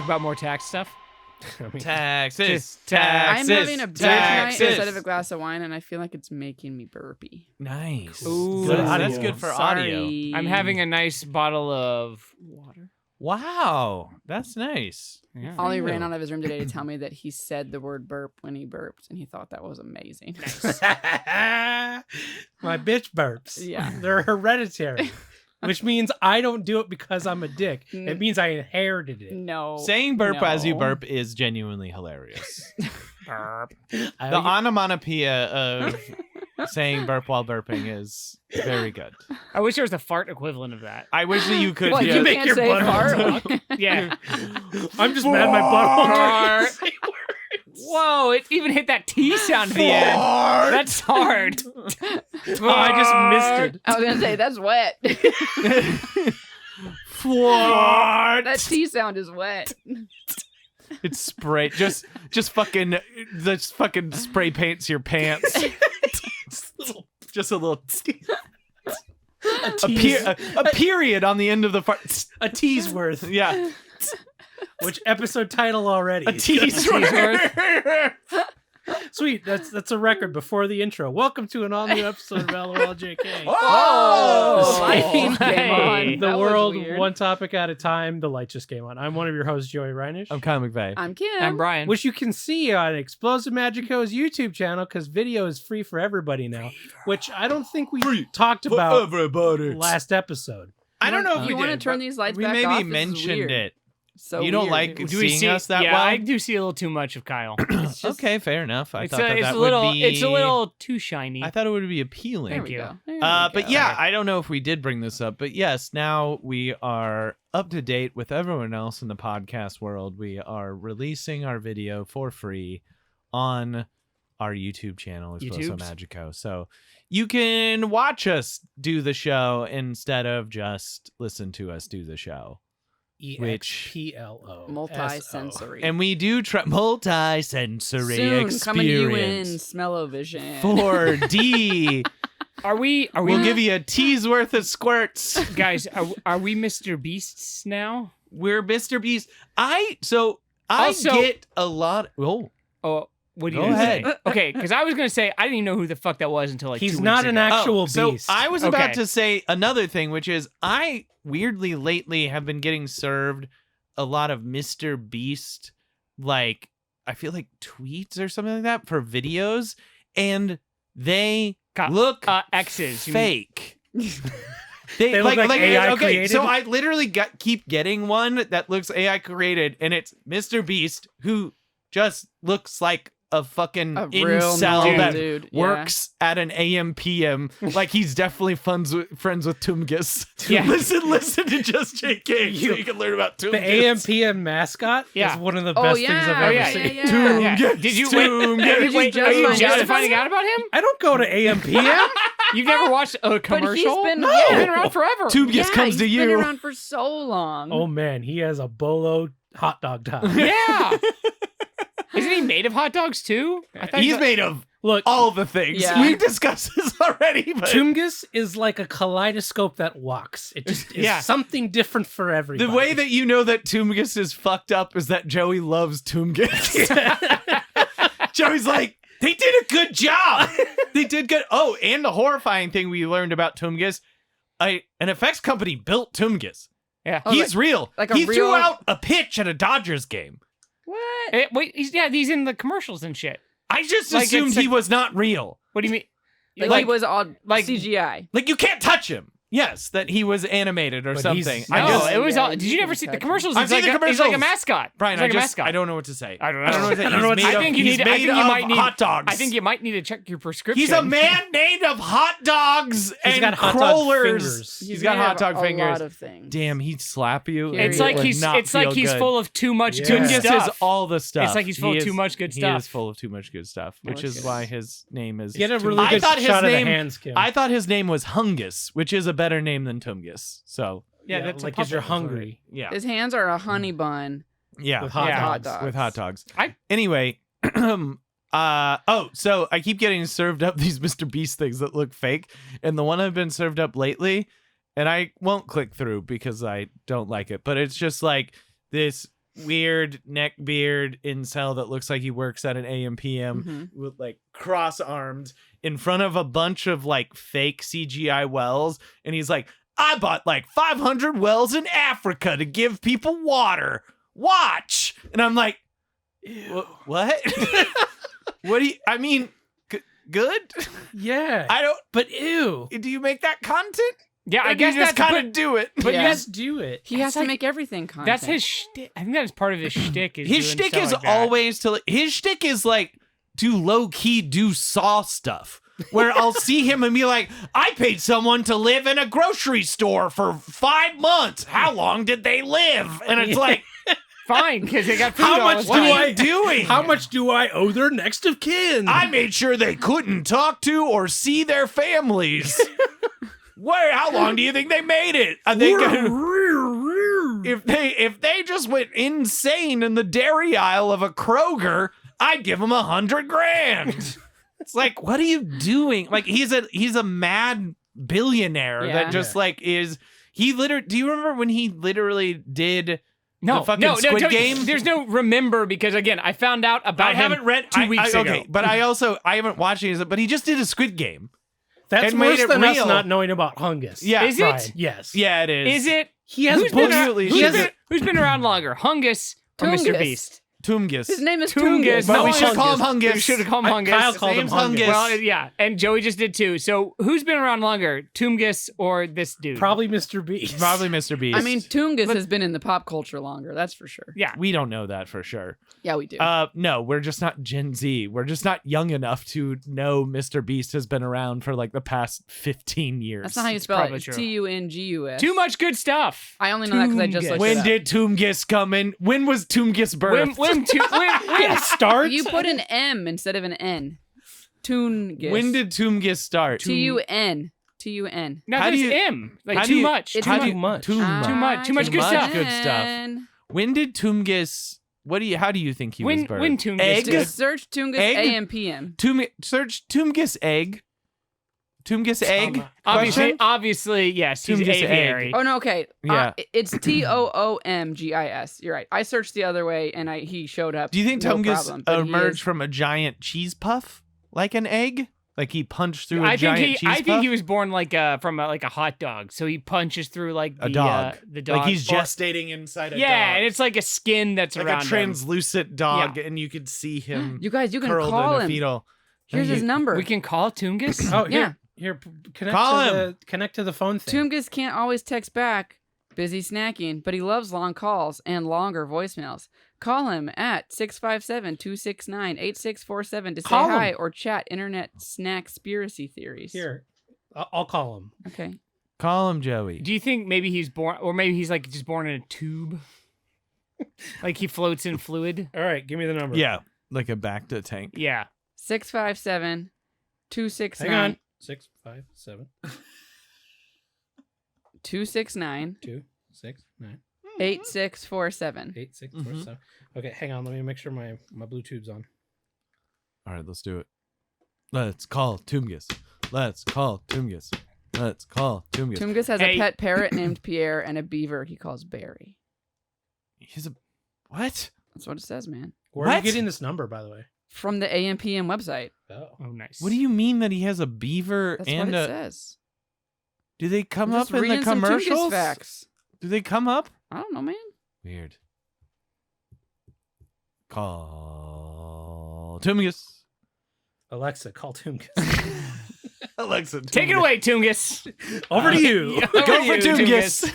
about more tax stuff? Taxes. I'm having a beer tonight Taxes. instead of a glass of wine, and I feel like it's making me burpy. Nice. Ooh. Good. Good That's audio. good for audio. Sorry. I'm having a nice bottle of water. Wow, that's nice. Yeah. Ollie ran out of his room today to tell me that he said the word burp when he burped, and he thought that was amazing. My bitch burps. Yeah. They're hereditary, which means I don't do it because I'm a dick. It means I inherited it. No. Saying burp as you no. burp is genuinely hilarious. Burp. The onomatopoeia of saying burp while burping is very good. I wish there was a fart equivalent of that. I wish that you could. What, yeah, you make can't your say butt fart? Yeah. I'm just mad my butt. Fart. Whoa, it even hit that T sound at the end. That's hard. Oh, I just missed it. I was going to say, that's wet. Fart. That T sound is wet. It's spray. Just fucking spray paints your pants. Just a little. A period on the end of the fart. A T's worth. Yeah. Which episode title already? A T's worth. Sweet. That's a record before the intro. Welcome to an all new episode of LOLJK. Oh! Lighting Hey. came on. The That was world, weird. one topic at a time. The light just came on. I'm one of your hosts, Joey Reinish. I'm Kyle McVeigh. I'm Kim. I'm Brian. Which you can see on Explosive Magico's YouTube channel because video is free for everybody now. Which I don't think we talked about everybody. last episode. I don't know if we you want to did, turn but these lights we back maybe off? This is mentioned weird. it. So You don't weird. like- Do seeing we see us that yeah, well? I do see a little too much of Kyle. It's just- Okay, fair enough. I It's thought that it's that a little would be. it's a little too shiny. I thought it would be There appealing. we you. go. There we But go. yeah, I don't know if we did bring this up, but yes, now we are up to date with everyone else in the podcast world. We are releasing our video for free on our YouTube channel, Espresso YouTubes. Magico. So you can watch us do the show instead of just listen to us do the show. EXPLO. Multi-sensory. And we do multi-sensory Soon experience. coming to you in Smell-O-Vision. 4D. Are we We'll give you a tea's worth of squirts. guys, are we Mr. Beasts now? We're Mr. Beast. I Also- get a lot. Oh, Oh, what do Go you ahead. say? Okay, because I was gonna say I didn't even know who the fuck that was until like He's 2 not weeks an ago. actual so beast. I was about Okay. to say another thing, which is I weirdly lately have been getting served a lot of Mr. Beast, like I feel like tweets or something like that for videos, and they look X's. you mean- fake. They look like AI okay, created? so I literally keep getting one that looks AI created, and it's Mr. Beast who just looks like a fucking A real incel normal that dude, yeah. works at an AM PM. Like he's definitely friends with Tumgus. Yeah. listen to Just JK so you can learn about Tumgus. the AMPM mascot Yeah. is one of the Oh, best yeah. things I've Oh, ever yeah, seen. yeah, yeah. Yeah. Tumgus, Did you Tumgus. wait? Wait, just are you find just out finding about out about him? I don't go to AMPM. You've never watched a But commercial? he's been, He's been around forever. Tumgus comes to he's you. been around for so long. Oh man, he has a bolo hot dog time. Yeah. Isn't he made of hot dogs too? I thought He's made of Look, all the things. Yeah. We've discussed this already, but Tungus is like a kaleidoscope that walks. It just is Yeah. something different for everybody. the way that you know that Tumgus is fucked up is that Joey loves Tumgus. Joey's like, they did a good job. They did good. Oh, and the horrifying thing we learned about Tumgus, an effects company built Tumgus. Yeah. Oh, He's real. like a he threw real- out a pitch at a Dodgers game. What? Wait, he's in the commercials and shit. I just Like, assumed it's he like- was not real. What do you mean? Like, he was all like- CGI. Like, you can't touch him. Yes, that he was animated or But something. he's- I No, just, it was Yeah, all. you Did you can ever see the touch him. commercials? I've He's seen like the He's like a commercials. mascot. Brian, He's like a I mascot. don't know what to say. I don't know. I don't know what to say. I don't know what to He's say. made I think of- you he's need. I made think you of might need hot dogs. I think you might need to check your prescription. He's a man made of hot dogs He's and got hot dog crawlers. fingers. He's got made hot of dog a fingers. lot of things. Damn, he'd slap you. Period. It's It like would he's. not It's like feel he's good. full of too much Yeah. good Tungus stuff. is all the stuff. It's like he's full of too much good He stuff. is full of too much good stuff, which Much is good. why his name is. Get a really I good thought his shot of the name- hands, Kim. I thought his name was Hungus, which is a better name than Tumgus. So Yeah, that's a like because you're puppet. hungry. yeah, His hands are a honey bun. yeah, With hot Yeah. Hot dogs. dogs. with hot dogs. I- Anyway, so I keep getting served up these Mr. Beast things that look fake, and the one I've been served up lately, and I won't click through because I don't like it, but it's just like this weird neck beard incel that looks like he works at an AM/PM Mhm. with like cross armed in front of a bunch of like fake CGI wells, and he's like, I bought like 500 wells in Africa to give people water. Watch. And I'm like, what? What do you, I mean, good? Yeah. I don't, But ew. do you make that content? Yeah, I Or do you guess just that's kind of do it. But Yeah. just do it. He has It's to like- make everything content. That's his shtick. I think that is part of his shtick. Is His doing shtick stuff is like that. always to, his shtick is like to low key do Saw stuff. Where I'll see him and be like, I paid someone to live in a grocery store for 5 months. How long did they live? And it's like, fine because they got food How all much the do what time. are I you doing? How much do I owe their next of kin? I made sure they couldn't talk to or see their families. How long do you think they made it? Are they gonna, if they just went insane in the dairy aisle of a Kroger, I'd give them $100,000. It's like, what are you doing? Like he's a mad billionaire Yeah. that just like is he literally. Do you remember when he literally did No, the fucking no, Squid Tony, Game? There's no remember because again, I found out about I him haven't read 2 weeks ago. Okay, but I haven't watched it. But he just did a Squid Game. That's and made worse it than us real. not knowing about Hungus. Yeah, Is it? Brian, yes. Yeah, it is. Is it? He has Who's been, around, Absolutely who's, should been, who's been around longer, Hungus or Mr. Tungus. Beast? Toomgus. His name is Tungus. Tungus. No, No, we we should should call him Hungus. We should have called him Hungus. Kyle His called him name's Hungus. Well, yeah, and Joey just did too. So who's been around longer, Toomgus or this dude? Probably Mr. Beast. Probably Mr. Beast. I mean, Tungus has been in the pop culture longer. That's for sure. Yeah. we don't know that for sure. Yeah, we do. No, we're just not Gen Z. We're just not young enough to know Mr. Beast has been around for like the past 15 years. That's not how you it's spell probably it. true. Tungus. Too much good stuff. I only know that because I just Tungus. looked When it up. did Toomgus come in? When was Toomgus When, birthed? when Start. You put an M instead of an N. Tungus. When did Toomgus start? T-U-N. T-U-N. now How do there's you- M. Like how do too you- much. It's Too how much. do Too much. Too much. Too much. Too much good stuff. Good stuff. When did Toomgus? How do you think he was birthed? When Toomgus Egg? did- Just search Tungus Egg? A.M.P.M. Search Toomgus egg. Toomgus egg. Obviously, yes, he's Toomgus aviary. egg. Oh, no, okay. Yeah. It's Toomgis. You're right. I searched the other way, and he showed up. Do you think no Toomgus problem, but he emerged is- from a giant cheese puff, like an egg? Like he punched through a I giant think cheese I puff? think he was born like from like a hot dog, so he punches through like the A dog. the dog. Like he's or- gestating inside a yeah, dog. and it's like a skin that's like around a him. translucent dog, and you could see him You guys, you can curled call in a him. fetal. Here's his number. We can call Toomgus. Oh, Yeah. Here, connect Call to him. connect to the phone thing. Toomgus can't always text back. Busy snacking, but he loves long calls and longer voicemails. Call him at 657-269-8647 to say Call him. hi or chat internet snackspiracy theories. Here, I'll call him. Okay. Call him Joey. Do you think maybe he's born, or maybe he's like just born in a tube, like he floats in fluid? All right, give me the number. Yeah, like a back to tank. Yeah. 657-269. Hang on. 6, 5, 7, 269 2, 6, 9, 8647. 8, 6, 4, 7. Okay, hang on. Let me make sure my Bluetooth's on. All right, let's do it. Let's call Toomgus. Let's call Toomgus. Let's call Toomgus. Toomgus has Hey. a pet parrot named Pierre and a beaver he calls Barry. He's a what? That's what it says, man. Where are you What? getting this number, by the way? From the AMPM website. Oh. Oh, nice. What do you mean that he has a beaver That's and what it a? says. Do they come I'm up just in the reading some Toomgus commercials? facts. Do they come up? I don't know, man. Weird. Call Toomgus. Alexa, call Toomgus. Alexa, Take it away, Toomgus. Over to you. Over Go to for you, Toomgus.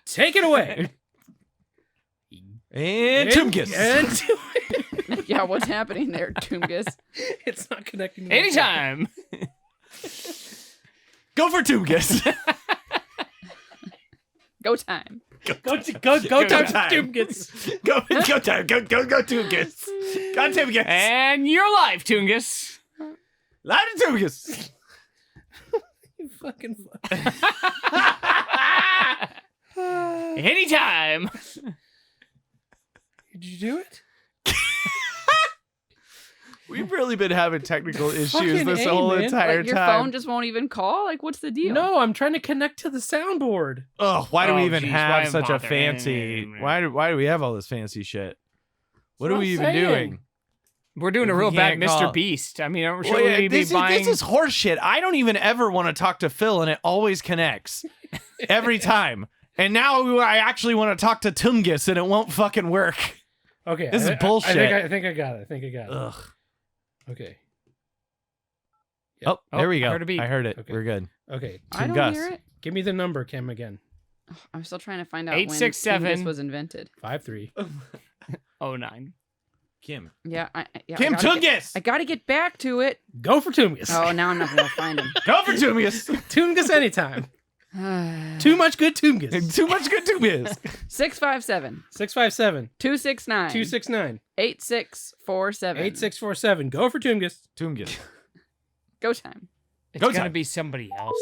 Take it away. And Toomgus. And Yeah, what's happening there, Toomgus? it's not connecting. to the Anytime. Go for Toomgus. Go time. Go Go time, time. Toomgus. go time. Go Toomgus. Go Toomgus. And you're live, Toomgus. Live to Toomgus. You fucking. Anytime. Did you do it? We've really been having technical issues Fucking this A, whole man. entire Like your time. phone just won't even call? Like what's the deal? No, I'm trying to connect to the soundboard. Oh, why do we Oh, even geez, why have even such a bother? fancy? Why do we have all this fancy shit? What That's are what we I'm even saying. doing? We're doing a We real bad can't call- Mr. Beast. I mean, I'm sure Well, yeah, we'd be this buying. is horse shit. I don't even ever want to talk to Phil, and it always connects every time. And now I actually want to talk to Tungus, and it won't fucking work. Okay, This is bullshit. I think I got it. Ugh. Okay. Oh, there we go. heard a beep. I heard it. Okay. We're good. Okay. I don't Gus. hear it. Give me the number, Kim, again. I'm still trying to find out 867. when Tungus was invented. 53. 09. Kim. Yeah, Kim I gotta Tungus! I gotta get back to it. Go for Tungus. Oh, now I'm not gonna find him. Go for Tungus! Tungus anytime. Too much good Tungus. Too much good Tungus. 657 657 269 269 8647. 8647. Go for Tungus. Tungus. Go time. It's Go gonna time. be somebody else.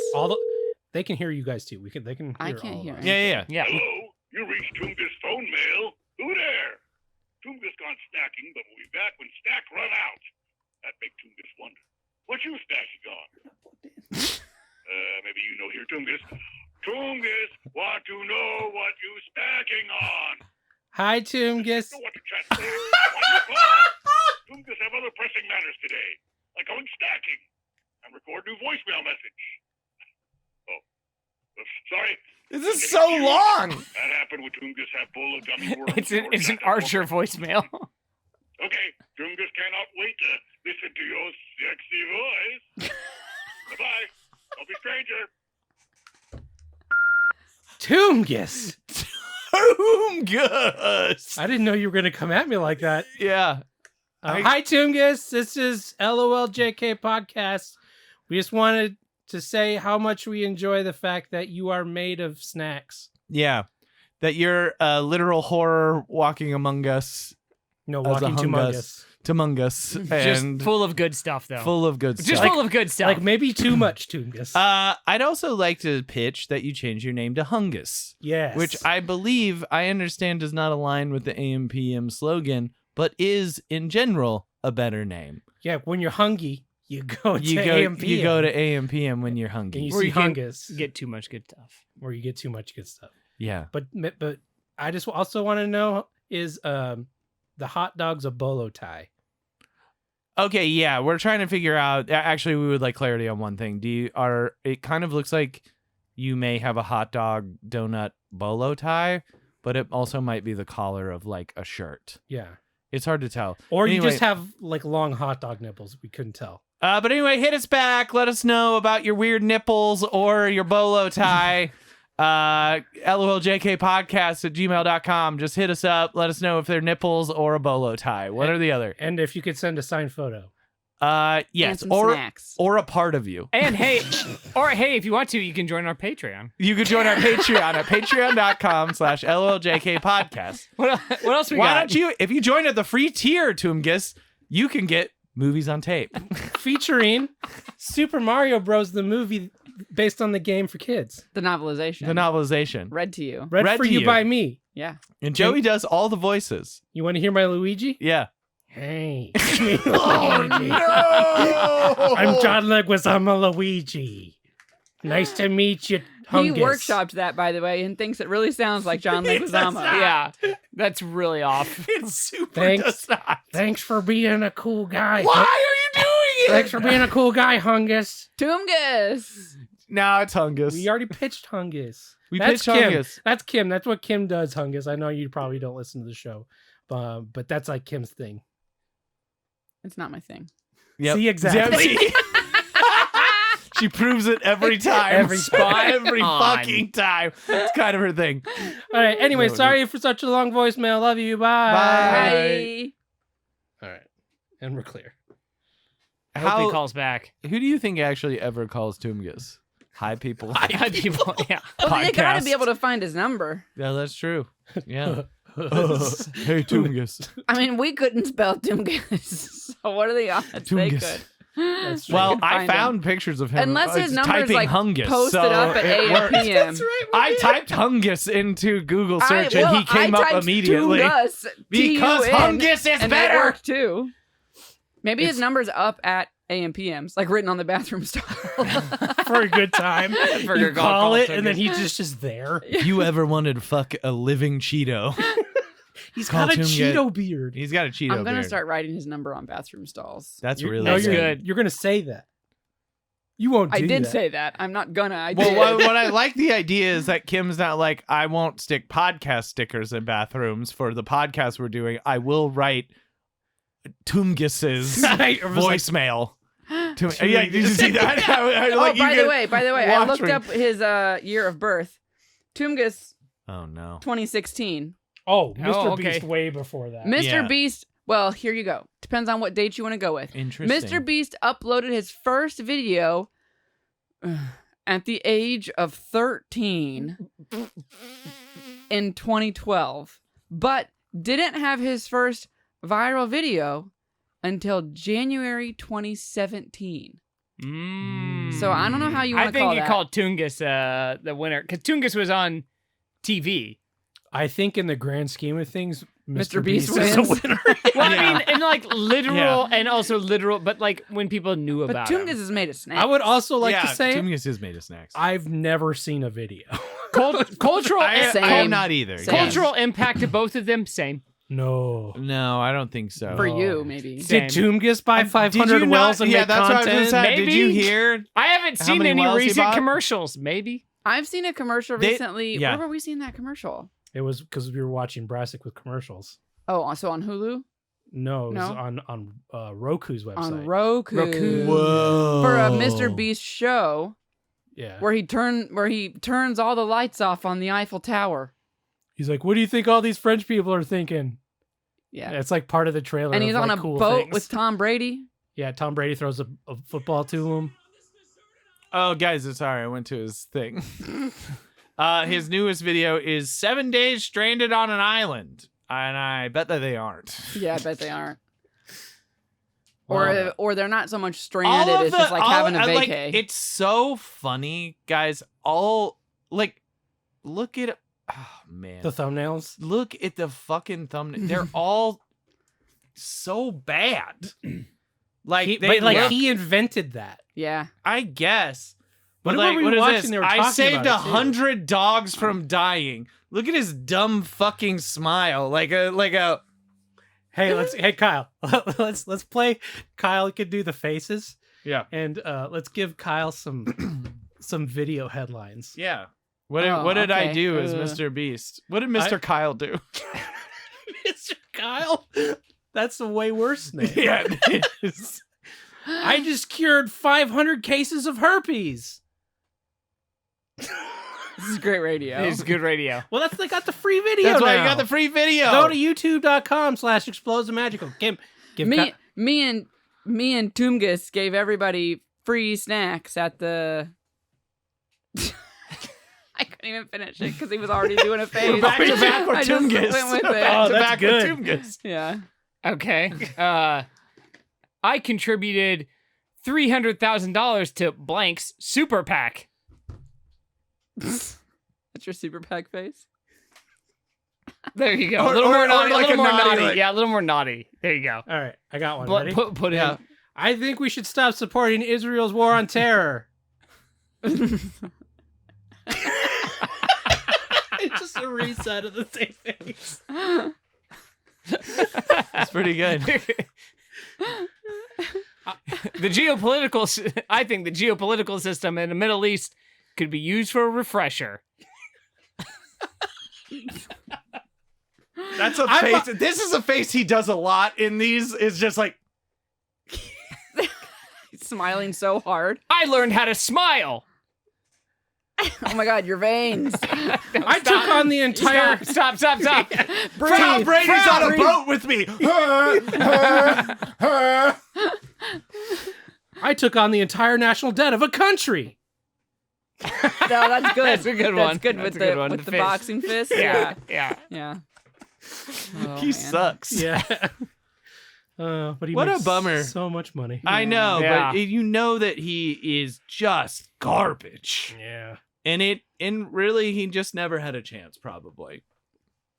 They can hear you guys too. They can. I hear can't all hear of us. Yeah. Yeah. Hello, you reached Tungus phone mail. Who there? Tungus gone snacking, but we'll be back when snack run out. That make Tungus wonder. What you snacking on? Maybe you know here, Tungus. Tungus want to know what you snacking on. Hi, Tungus. Know what to chat for. Why you call? Tungus have other pressing matters today, like going snacking and record new voicemail message. Oh, sorry. This is so long. That happened with Tungus have full of gummy worms. It's an Archer voicemail. Okay, Tungus cannot wait to listen to your sexy voice. Bye-bye. Don't be stranger. Tungus. Tungus. I didn't know you were going to come at me like that. Yeah. Hi, Tungus. This is LOLJK Podcast. We just wanted to say how much we enjoy the fact that you are made of snacks. Yeah. That you're a literal horror walking among us. No, As a walking hungus. Among us. Just And full of good stuff, though. full of good Just stuff. full of good stuff. Like maybe too much, Tungus. I'd also like to pitch that you change your name to Hungus, yes. which I understand does not align with the AM/PM slogan, but is in general a better name. Yeah, when you're hungry, you go to You AMP. go to AM/PM when you're and hungry. you Where see you can Hungus, get too much good stuff. where you get too much good stuff. Yeah. But I just also want to know is the hot dog's a bolo tie? Okay, yeah, we're trying to figure out. Actually, we would like clarity on one thing. It kind of looks like you may have a hot dog donut bolo tie, but it also might be the collar of like a shirt. Yeah. It's hard to tell. Or you Anyway. just have like long hot dog nipples. We couldn't tell. But anyway, hit us back. Let us know about your weird nipples or your bolo tie. LOLJK podcast at gmail.com. Just hit us up. Let us know if they're nipples or a bolo tie. One or the other. And if you could send a signed photo. And Yes. some Or snacks. a part of you. And hey, if you want to, you can join our Patreon. You can join our Patreon at patreon.com/LOLJK podcast. What else we Why got? don't you, if you join at the free tier, Toomgis, you can get movies on tape. Featuring Super Mario Bros. The movie based on the game for kids. The novelization. The novelization. Read to you. Read for to you you. by me. Yeah. And Joey does all the voices. You want to hear my Luigi? Yeah. Hey. Oh, no! I'm John Leguizamo. I'm a Luigi. Nice to meet you, Hungus. He workshopped that, by the way, and thinks it really sounds like John Leguizamo. Yeah, that's really off. It super Thanks. does not. Thanks for being a cool guy. Why are you doing it? Thanks for being a cool guy, Hungus. Toomgus. No, it's Hungus. We already pitched Hungus. We That's pitched Kim. Hungus. That's Kim. That's what Kim does, Hungus. I know you probably don't listen to the show, but that's like Kim's thing. It's not my thing. Yep. See, exactly. See? She proves it every time. Every time. Every on. fucking time. It's kind of her thing. All right. Anyway, No, sorry for such a long voicemail. Love you. Bye. Bye. All right. And we're clear. I hope he calls back. Who do you think actually ever calls Toomgus? Hi, people. Hi, people. Yeah. Well, they gotta Podcast. be able to find his number. Yeah, that's true. Yeah. Hey, Toomgus. I mean, we couldn't spell Toomgus. So what are the odds they Toomgus. could? That's true. They Well, could I find him. found pictures of him. Unless his number's typing like Hungus, posted so up at it 8 worked. p.m. I typed Hungus into Google search and he came I up typed immediately. Toongus, Because T-U-N, Hungus is and better. it worked too. Maybe his number's up at AM/PMs, like written on the bathroom stall. For a good time. For You your call it, call and then he's just there. If you ever wanted to fuck a living Cheeto, He's Call got a Toon Cheeto beard. he's got a Cheeto I'm gonna beard. start writing his number on bathroom stalls. That's really No, you're good. good. You're gonna say that. You won't. I do did that. say that. I'm not gonna. I Well, did. what I like the idea is that Kim's not like, I won't stick podcast stickers in bathrooms for the podcast we're doing. I will write Toomgus's I was like, voicemail. Yeah, did you see that? Oh, by the way, I watch looked me. up his year of birth. Toomgus, Oh no. 2016. oh, Mr. Oh, okay. Beast way before that. Mr. Yeah. Beast. Well, here you go. Depends on what date you want to go with. Interesting. Mr. Beast uploaded his first video at the age of 13 in 2012, but didn't have his first viral video until January 2017. So I don't know how you want I to call think you that. called Toongus the winner because Toongus was on TV. I think in the grand scheme of things, Mr. Beast is a wins. winner. Well, Yeah. I mean, and like literal Yeah. and also literal, but like when people knew But about Toongus him. has made a snack. I would also like yeah, to say Toomgus is made of snacks. I've never seen a video. Cultural, Same. I'm not either. Same. cultural impact to both of them, same. No. No, I don't think so. For you, maybe. Same. Did Toomgus buy Did 500 you wells not- and yeah, make that's what I was content? gonna say. Did you Maybe. hear? I haven't How seen many any wells he recent bought? commercials. Maybe. I've seen a commercial They- recently. yeah. Where were we seeing that commercial? It was because we were watching Brassic with commercials. Oh, so on Hulu? No, it was No? on Roku's website. On Roku. Whoa. For a Mr. Beast show Yeah. where he turns all the lights off on the Eiffel Tower. He's like, what do you think all these French people are thinking? Yeah. It's like part of the trailer. And he's of, on like, a cool boat things. with Tom Brady. Yeah, Tom Brady throws a football to him. Oh, guys, sorry, I went to his thing. His newest video is 7 days stranded on an island, and I bet that they aren't. Yeah, I bet they aren't. Wow. Or they're not so much stranded. It's just like having a like, vacay. it's so funny, guys. Look at oh man, The thumbnails. look at the fucking thumbnail. They're all so bad. Like He invented that. yeah. I guess. What But were like, we what is watching? this? They were I talking saved about it, too. 100 dogs from dying. Look at his dumb fucking smile, like a. Hey, Kyle. let's play. Kyle can do the faces, Yeah, and let's give Kyle some video headlines. yeah. What Oh, did I okay. do as Mr. Beast? What did Mr. Kyle do? Mr. Kyle. That's a way worse name. Yeah, it is. I just cured 500 cases of herpes. This is great radio. It's good radio. Well, they got the free video. That's why you now. got the free video. Go to youtube.com/explosive magical. Give Me and Toomgus gave everybody free snacks at the. I couldn't even finish it because he was already doing a face. Back to back with I just Toomgus. went with it. Back to that's back good. with Toomgus. Yeah. Okay. I contributed $300,000 to blank's super PAC. That's your super pack face. There you go. Or- a little or- more or naughty. like a little a more naughty, naughty. like- Yeah, a little more naughty. There you go. All right, I got one. Ready? Put Yeah. in. I think we should stop supporting Israel's war on terror. It's just a reset of the same face. That's pretty good. I think the geopolitical system in the Middle East could be used for a refresher. That's a face. This is a face he does a lot in these. Is just like He's smiling so hard. I learned how to smile. Oh my God, your veins. I took on the entire. Stop. Tom Breathe. Brady's on a Breathe. boat with me. I took on the entire national debt of a country. No, that's good. That's a good one. That's good That's with a good the one. with The the fist. boxing fist. Yeah. Yeah. Oh, He man. sucks. Yeah. But he What a makes bummer. So much money. I know, Yeah. but you know that he is just garbage, Yeah. and really he just never had a chance, probably.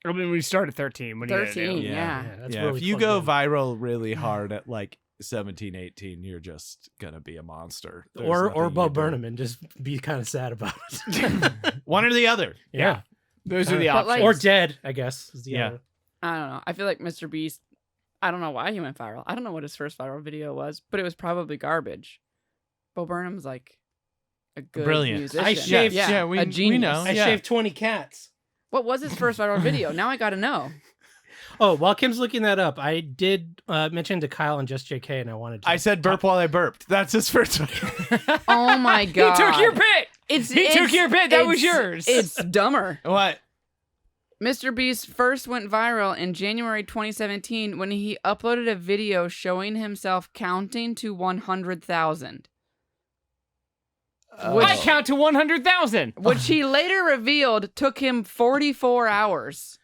I mean, we started 13. What are you gonna 13. do? Yeah. that's Yeah, really if you plugged go in. viral really hard at like 17, 18, you're just gonna be a monster. There's Or nothing you Bo can do. Burnham and just be kind of sad about it. One or the other. Yeah. Those are the But, like- options. Or dead, I guess. Is the Yeah. other. I don't know. I feel like Mr. Beast, I don't know why he went viral. I don't know what his first viral video was, but it was probably garbage. Bo Burnham's like a good Brilliant. musician. I shaved- yeah, yeah, we a genius. know. I Yeah. shaved 20 cats. What was his first viral video? Now I gotta know. Oh, while Kim's looking that up, I did mention to Kyle and Just JK, and I wanted to. I said burp while I burped. That's his first one. Oh my god. He took your bit. He took your bit. That was yours. It's dumber. What? Mr. Beast first went viral in January 2017 when he uploaded a video showing himself counting to 100,000. I count to 100,000. Which he later revealed took him 44 hours.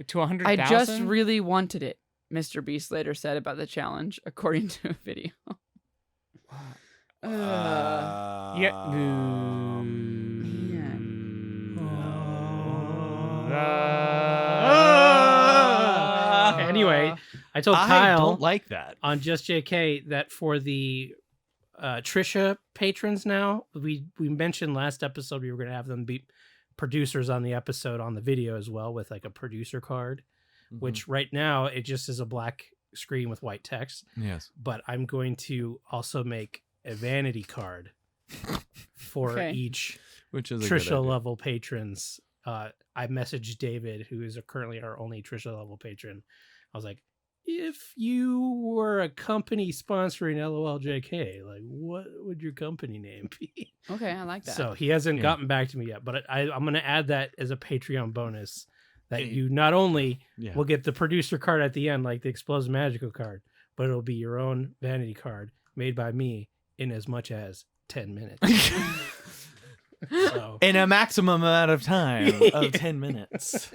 To 100,000. I just really wanted it, Mr. Beast later said about the challenge, according to a video. Anyway, I told I Kyle don't like that. on Just JK that for the Trisha patrons now, we mentioned last episode we were going to have them be producers on the episode on the video as well with like a producer card, which right now it just is a black screen with white text. Yes. But I'm going to also make a vanity card for Okay. each Which is a good Trisha idea. level patrons. I messaged David, who is currently our only Trisha level patron. I was like, if you were a company sponsoring LOLJK, like what would your company name be? Okay, I like that. So he hasn't Yeah. gotten back to me yet, but I'm going to add that as a Patreon bonus that you not only Yeah. will get the producer card at the end, like the Explosive Magical card, but it'll be your own vanity card made by me in as much as 10 minutes. So In a maximum amount of time of 10 minutes.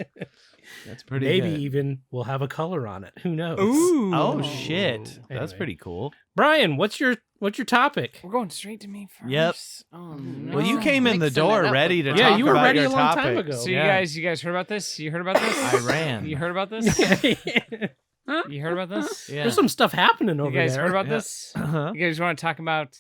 That's pretty maybe good. even we'll have a color on it. Who knows? Ooh. Oh shit. That's Anyway. pretty cool. Brian, what's your topic? We're going straight to me first. Yep. Oh, no. Well, you came in the Mixing door it up ready with to fun. Yeah, talk you were about ready your a long topic. time ago. So Yeah. you guys heard about this? You heard about this? I ran. You heard about this? You heard about this? Yeah. There's some stuff happening over You guys there. heard about Yeah. this? Uh-huh. You guys want to talk about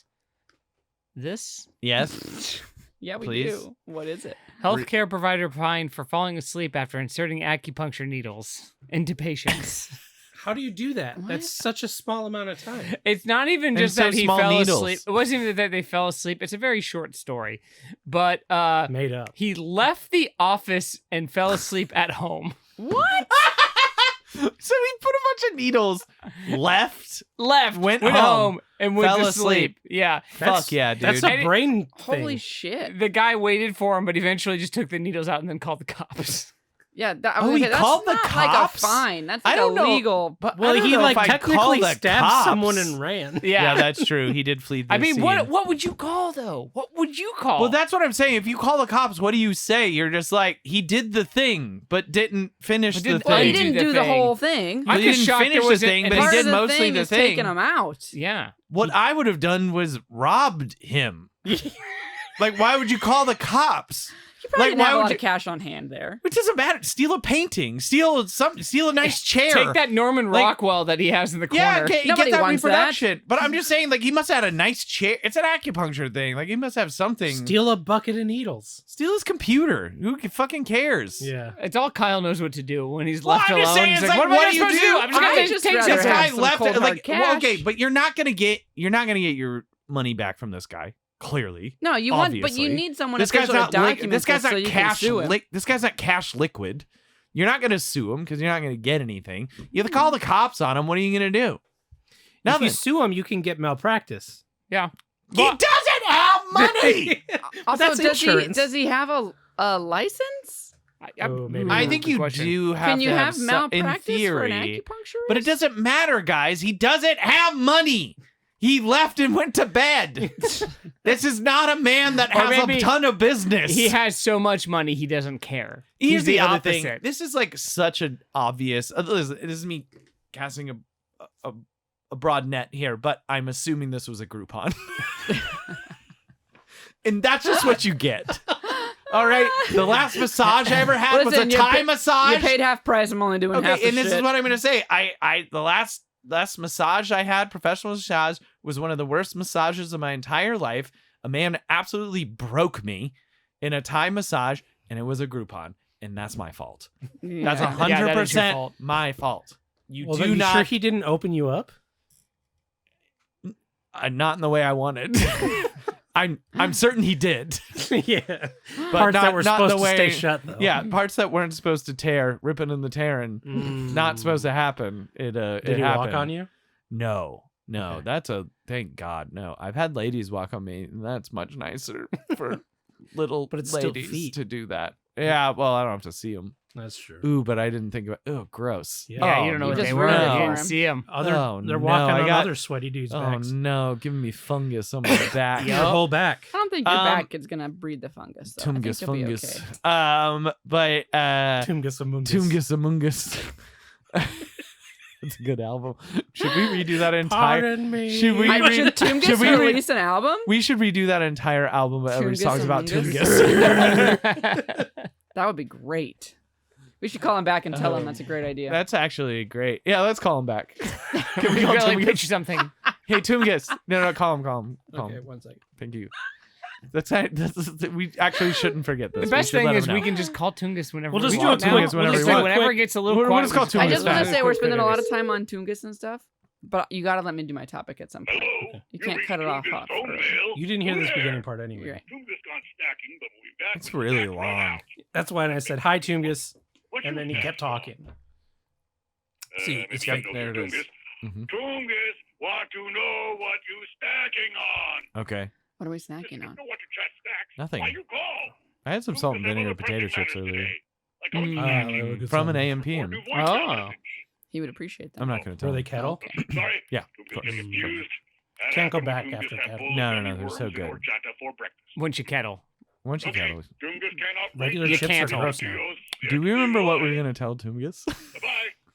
this? Yes. yeah, we Please. do. What is it? Healthcare provider fined for falling asleep after inserting acupuncture needles into patients. How do you do that? What? That's such a small amount of time. It's not even And just so that he small fell needles. asleep. It wasn't even that they fell asleep. It's a very short story. But Made up. he left the office and fell asleep at home. What? So he put a bunch of needles, left. Left, Went home, home, and went fell to asleep. sleep. Yeah. Fuck yeah, dude. That's And a it- brain thing. Holy shit. The guy waited for him, but eventually just took the needles out and then called the cops. Yeah, that, I Oh, was he gonna say, called that's the not like a cops? fine. That's I like don't know. illegal. But Well, I don't he know like if I'd call technically the stabbed cops. someone and ran. Yeah, that's true. He did flee the I mean, scene. what would you call though? What would you call? Well, that's what I'm saying. If you call the cops, what do you say? You're just like, he did the thing, but didn't finish But the didn't- thing. Well, he do didn't the do the thing. whole thing. I'm he just didn't shocked finish there the wasn't thing, an- but he Part did of the mostly thing the is thing. taking him out. Yeah. What I would have done was robbed him. Like, why would you call the cops? He probably Like, didn't why have a would lot you- of cash on hand there. It doesn't matter. Steal a painting. Steal a nice chair. Take that Norman Like- Rockwell that he has in the corner. Yeah, get Nobody that wants that. reproduction. But I'm just saying, like, he must have had a nice chair. It's an acupuncture thing. Like, he must have something. Steal a bucket of needles. Steal his computer. Who fucking cares? Yeah. It's all Kyle knows what to do when he's Well, left I'm alone. just saying, He's it's like, like, what am I what do you supposed to do? do? I'm just I gonna just take rather This this have guy some left cold, it. Like, hard well, okay, cash. but you're not gonna get your money back from this guy. Clearly, No, you want, but Obviously. you need someone this guy's official not. to document This guy's so not you cash. can sue him. This guy's not cash liquid. You're not gonna sue him because you're not gonna get anything. You have to call the cops on him. What are you gonna do? If Nothing. you sue him, you can get malpractice. Yeah. He doesn't have money. Also, that's insurance. does he have a license? Oh, maybe I not. think Good you question. do have Can you to have some, in malpractice for an theory, acupuncturist? but it doesn't matter, guys. He doesn't have money. He left and went to bed. This is not a man that Or has a maybe ton of business. He has so much money he doesn't care. Here's He's the other opposite. thing. This is like such an obvious. This is me casting a broad net here, but I'm assuming this was a Groupon, and that's just what you get. All right, the last massage I ever had was Listen, a you Thai pa- massage. You paid half price. I'm only doing half Okay, the and this shit. is what I'm gonna say. The last last massage I had, professional massage, was one of the worst massages of my entire life. A man absolutely broke me in a Thai massage, and it was a Groupon, and that's my fault. That's Yeah. 100% Yeah, that is your fault. my fault. You Well, do are you not, sure he didn't open you up? not in the way I wanted. I'm certain he did. Yeah. But Parts not, that were not supposed the to way, stay shut, though. Yeah, parts that weren't supposed to tear, ripping and the tearing, not supposed to happen. It Did it he happened. walk on you? No, Okay. that's a thank God. No, I've had ladies walk on me, and that's much nicer for little But it's still ladies feet. to do that. Yeah, well, I don't have to see them. That's true. Ooh, but I didn't think about. Oh, gross. Yeah. Yeah, Oh, you don't know You what just they were. ruined it You for didn't him. see them. They're no, walking I on got- other sweaty dudes' Oh backs. no, giving me fungus on my back. Your whole back. I don't think your Um, back is gonna breed the fungus. Though. I think Tungus you'll be fungus. okay. But Tungus Amungus. Tungus Among Us. It's a good album. Should we redo that entire? Pardon me. Should we read- Should Tungus should we read- release an album? We should redo that entire album, but every Tungus song's about Among Us? Tungus. That would be great. We should call him back and tell him that's a great idea. That's actually great. Yeah, let's call him back. Can we You call gotta like, Tungus? pitch you something. Hey, Tungus. No, call him. Okay, 1 second. Thank you. That's we actually shouldn't forget this. The best We should thing let is him we know. can just call Tungus whenever We'll just we do want a now. quick- Tungus whenever Just we like want. whenever it gets a little We'll quiet. just call just Tungus I just want to fast. say we're spending a lot of Quick time on Tungus and stuff, but you gotta let me do my topic at some point. Hello. You can't cut it off. You didn't hear this beginning part You're anyway. right. Tungus gone stacking, but we'll be back. It's when really stacks run long. out. That's why I said, hi, Tungus. What And you then he stack kept on? talking. See, Maybe it's I like- know there you, it is. Tungus. Mhm. Tungus, want to know what you stacking on? Okay. What are we Just snacking to on? know what your chat stacks. Nothing. Why you call? I had some Tungus salt and have vinegar other potato pressing chips matters earlier. today, like going Mm. stacking. Good From an song. AM Or PM. new voicemail Oh. message. He would appreciate that. I'm not going to tell. Were they him. kettle? Okay. Sorry. Yeah, of Tungus course. get confused. That Can't go happened back when Tungus after had kettle. full No, gummy they're so worms in good. horchata for breakfast. Once you kettle. Once you Okay, kettle. Tungus cannot wait. Regular You chips can't are all. gross now. Do we remember what we were going to tell Tungus? Bye-bye.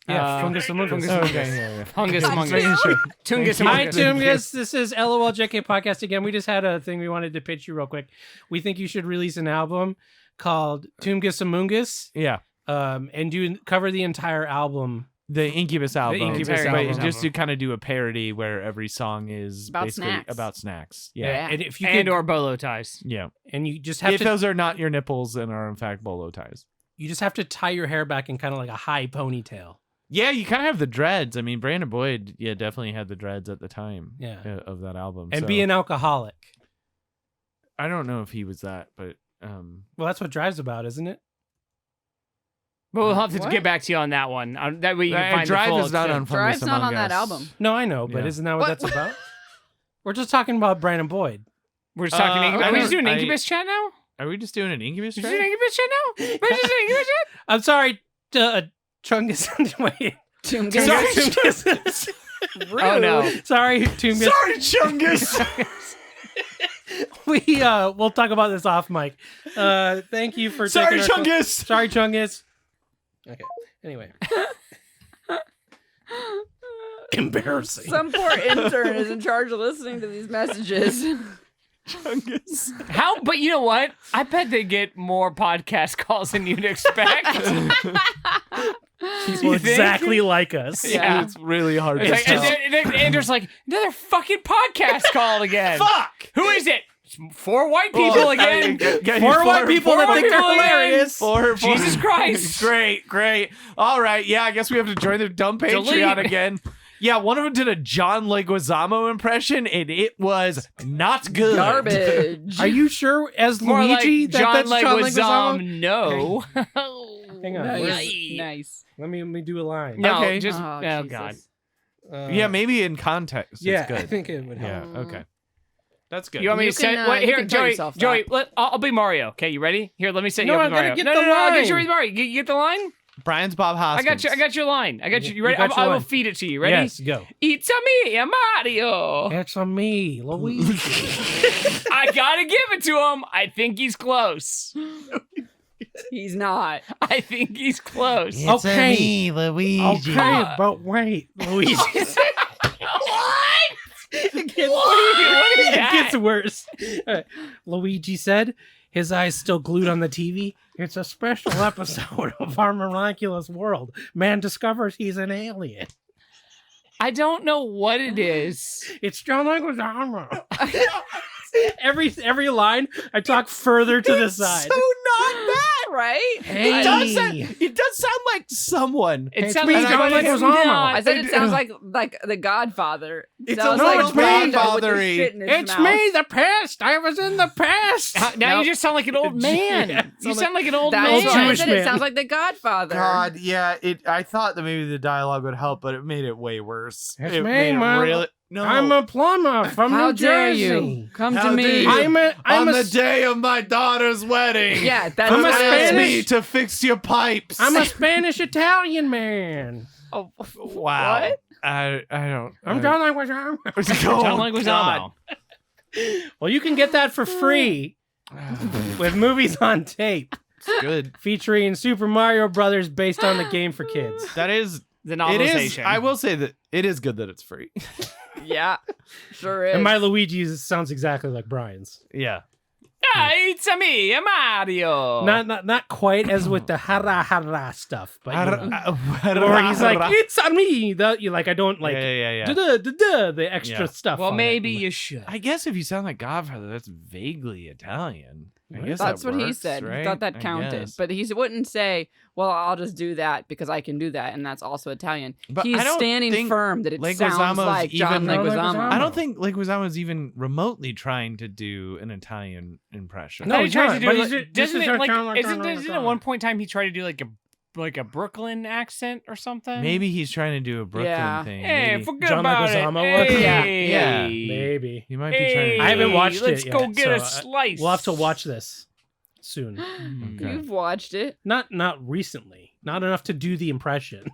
Yeah, fungus Amungus. Fungus Oh, Amungus. okay, yeah. Fungus Just Amungus. making sure. Tungus Hi, Amungus. Tungus. This is LOLJK podcast again. We just had a thing we wanted to pitch you real quick. We think you should release an album called Tungus Amungus, Yeah. and cover the entire album. The Incubus album. Incubus but album. just to kind of do a parody where every song is About basically snacks. about snacks. Yeah. Yeah. And if you And could, or bolo ties. Yeah. and you just have If to, those are not your nipples and are in fact bolo ties. you just have to tie your hair back in kind of like a high ponytail. Yeah, you kind of have the dreads. I mean, Brandon Boyd, definitely had the dreads at the time Yeah. of that album. And so be an alcoholic. I don't know if he was that, but Well, that's what Drive's about, isn't it? But we'll have to What? get back to you on that one. That way you can find Drive the full is not on extent. Fungus Drive's not Among on that Us. album. No, I know, but Yeah. isn't that what What? that's about? We're just talking about Brandon Boyd. We're just talking. I Are we just don't- doing Incubus chat now? Are we just doing an Incubus Is track? it Incubus chat now? We're just doing Incubus chat? I'm sorry, Chungus. Wait. Tungus. Sorry, Chungus. Rude. Oh no. Sorry, Tungus. Sorry, Chungus. We'll talk about this off mic. Thank you for Sorry, taking our- Chungus. Sorry, Chungus. Okay. Anyway. Embarrassing. Some poor intern is in charge of listening to these messages. Chungus. How? But you know what? I bet they get more podcast calls than you'd expect. People You think? exactly like us. Yeah. It's really hard It's to like, tell. and Andrew's like, another fucking podcast call again. Fuck. Who is it? It's 4 white people again. Four white people that think they're people again. hilarious. Four. Jesus Christ. Great. All right. Yeah, I guess we have to join the dumb Patreon Delete. again. Yeah, one of them did a John Leguizamo impression, and it was not good. Garbage. Are you sure, as More Luigi, like John that's John Leguizamo? Leguizamo. No. Hang on. Nice. Nice. Let me do a line. No, Okay. just Oh, oh Jesus. god. Yeah, maybe in context. Yeah, it's good. I think it would Yeah. help. Okay. That's good. You want me You to set? can, Wait, you here, can tell Joey. yourself Joey, that. I'll be Mario. Okay, you ready? Here, let me set No, you up I with gotta Mario. get No, the no, I'll get line. you with Mario. You get the line? Brian's Bob I Hoskins. got you. I got your line. I got you. You ready? You got your I will line. feed it to you. Ready? Yes, go. It's a me, a Mario. It's on me, Luigi. I gotta give it to him. I think he's close. He's not. I think he's close. Okay. Luigi. Okay, but wait, Luigi. What? It gets, What is it that? gets worse. Luigi said, his eyes still glued on the TV. It's a special episode of our miraculous world. Man discovers he's an alien. I don't know what it is. It's John Leguizamo. Every line, I talk further to the side. So not that. right? Hey. It does sound like someone. It It's sounds me, like John it's Leguizamo. not. I said it sounds like The Godfather. It's Sounds a like little Brando with his Godfather-y. shit in his It's mouth. me, the past. I was in the past. Now Nope. you just sound like an old man. Yeah, You sound like an old That's man. what I Jewish said. man. It sounds like The Godfather. God, yeah. I thought that maybe the dialogue would help, but it made it way worse. It's it me, made it Mom. really. No. I'm a plumber from How New dare Jersey. you? Come How to dare me. you? I'm on a the day of my daughter's wedding. Yeah, that's I'm a what I ask said. me to fix your pipes. I'm a Spanish Italian man. Oh, wow. What? I don't. I'm John Leguizamo. John Leguizamo. Well, you can get that for free with movies on tape It's good. featuring Super Mario Brothers based on the game for kids. That is. The It is. novelization. I will say that it is good that it's free. Yeah, sure is. And my Luigi's sounds exactly like Brian's. Yeah. Ah, it's a me, a Mario. Not quite as with the hara hara stuff, but you know. Or Or he's like, it's on me. You like I don't like yeah. the extra Yeah. stuff. Well, on maybe it. you should. I guess if you sound like Godfather, that's vaguely Italian. I guess That's that what he works, said. Right? He thought that I counted. guess. But he wouldn't say, well, I'll just do that because I can do that. And that's also Italian. But He's I don't standing think firm that it sounds Leguizamo's like John even- Leguizamo. I don't think Leguizamo's even remotely trying to do an Italian impression. No, He he's tries not, to do but it he's like- just- this doesn't is it how like John isn't Leguizamo- at one point in time he tried to do like a Brooklyn accent or something? Maybe he's trying to do a Brooklyn Yeah. thing. Hey, Maybe. forget John about Leguizamo it. was? Hey, Yeah. Maybe. He might be trying to. I haven't watched let's it go yet, get a so, slice. We'll have to watch this soon. Okay. You've watched it. Not recently. Not enough to do the impression.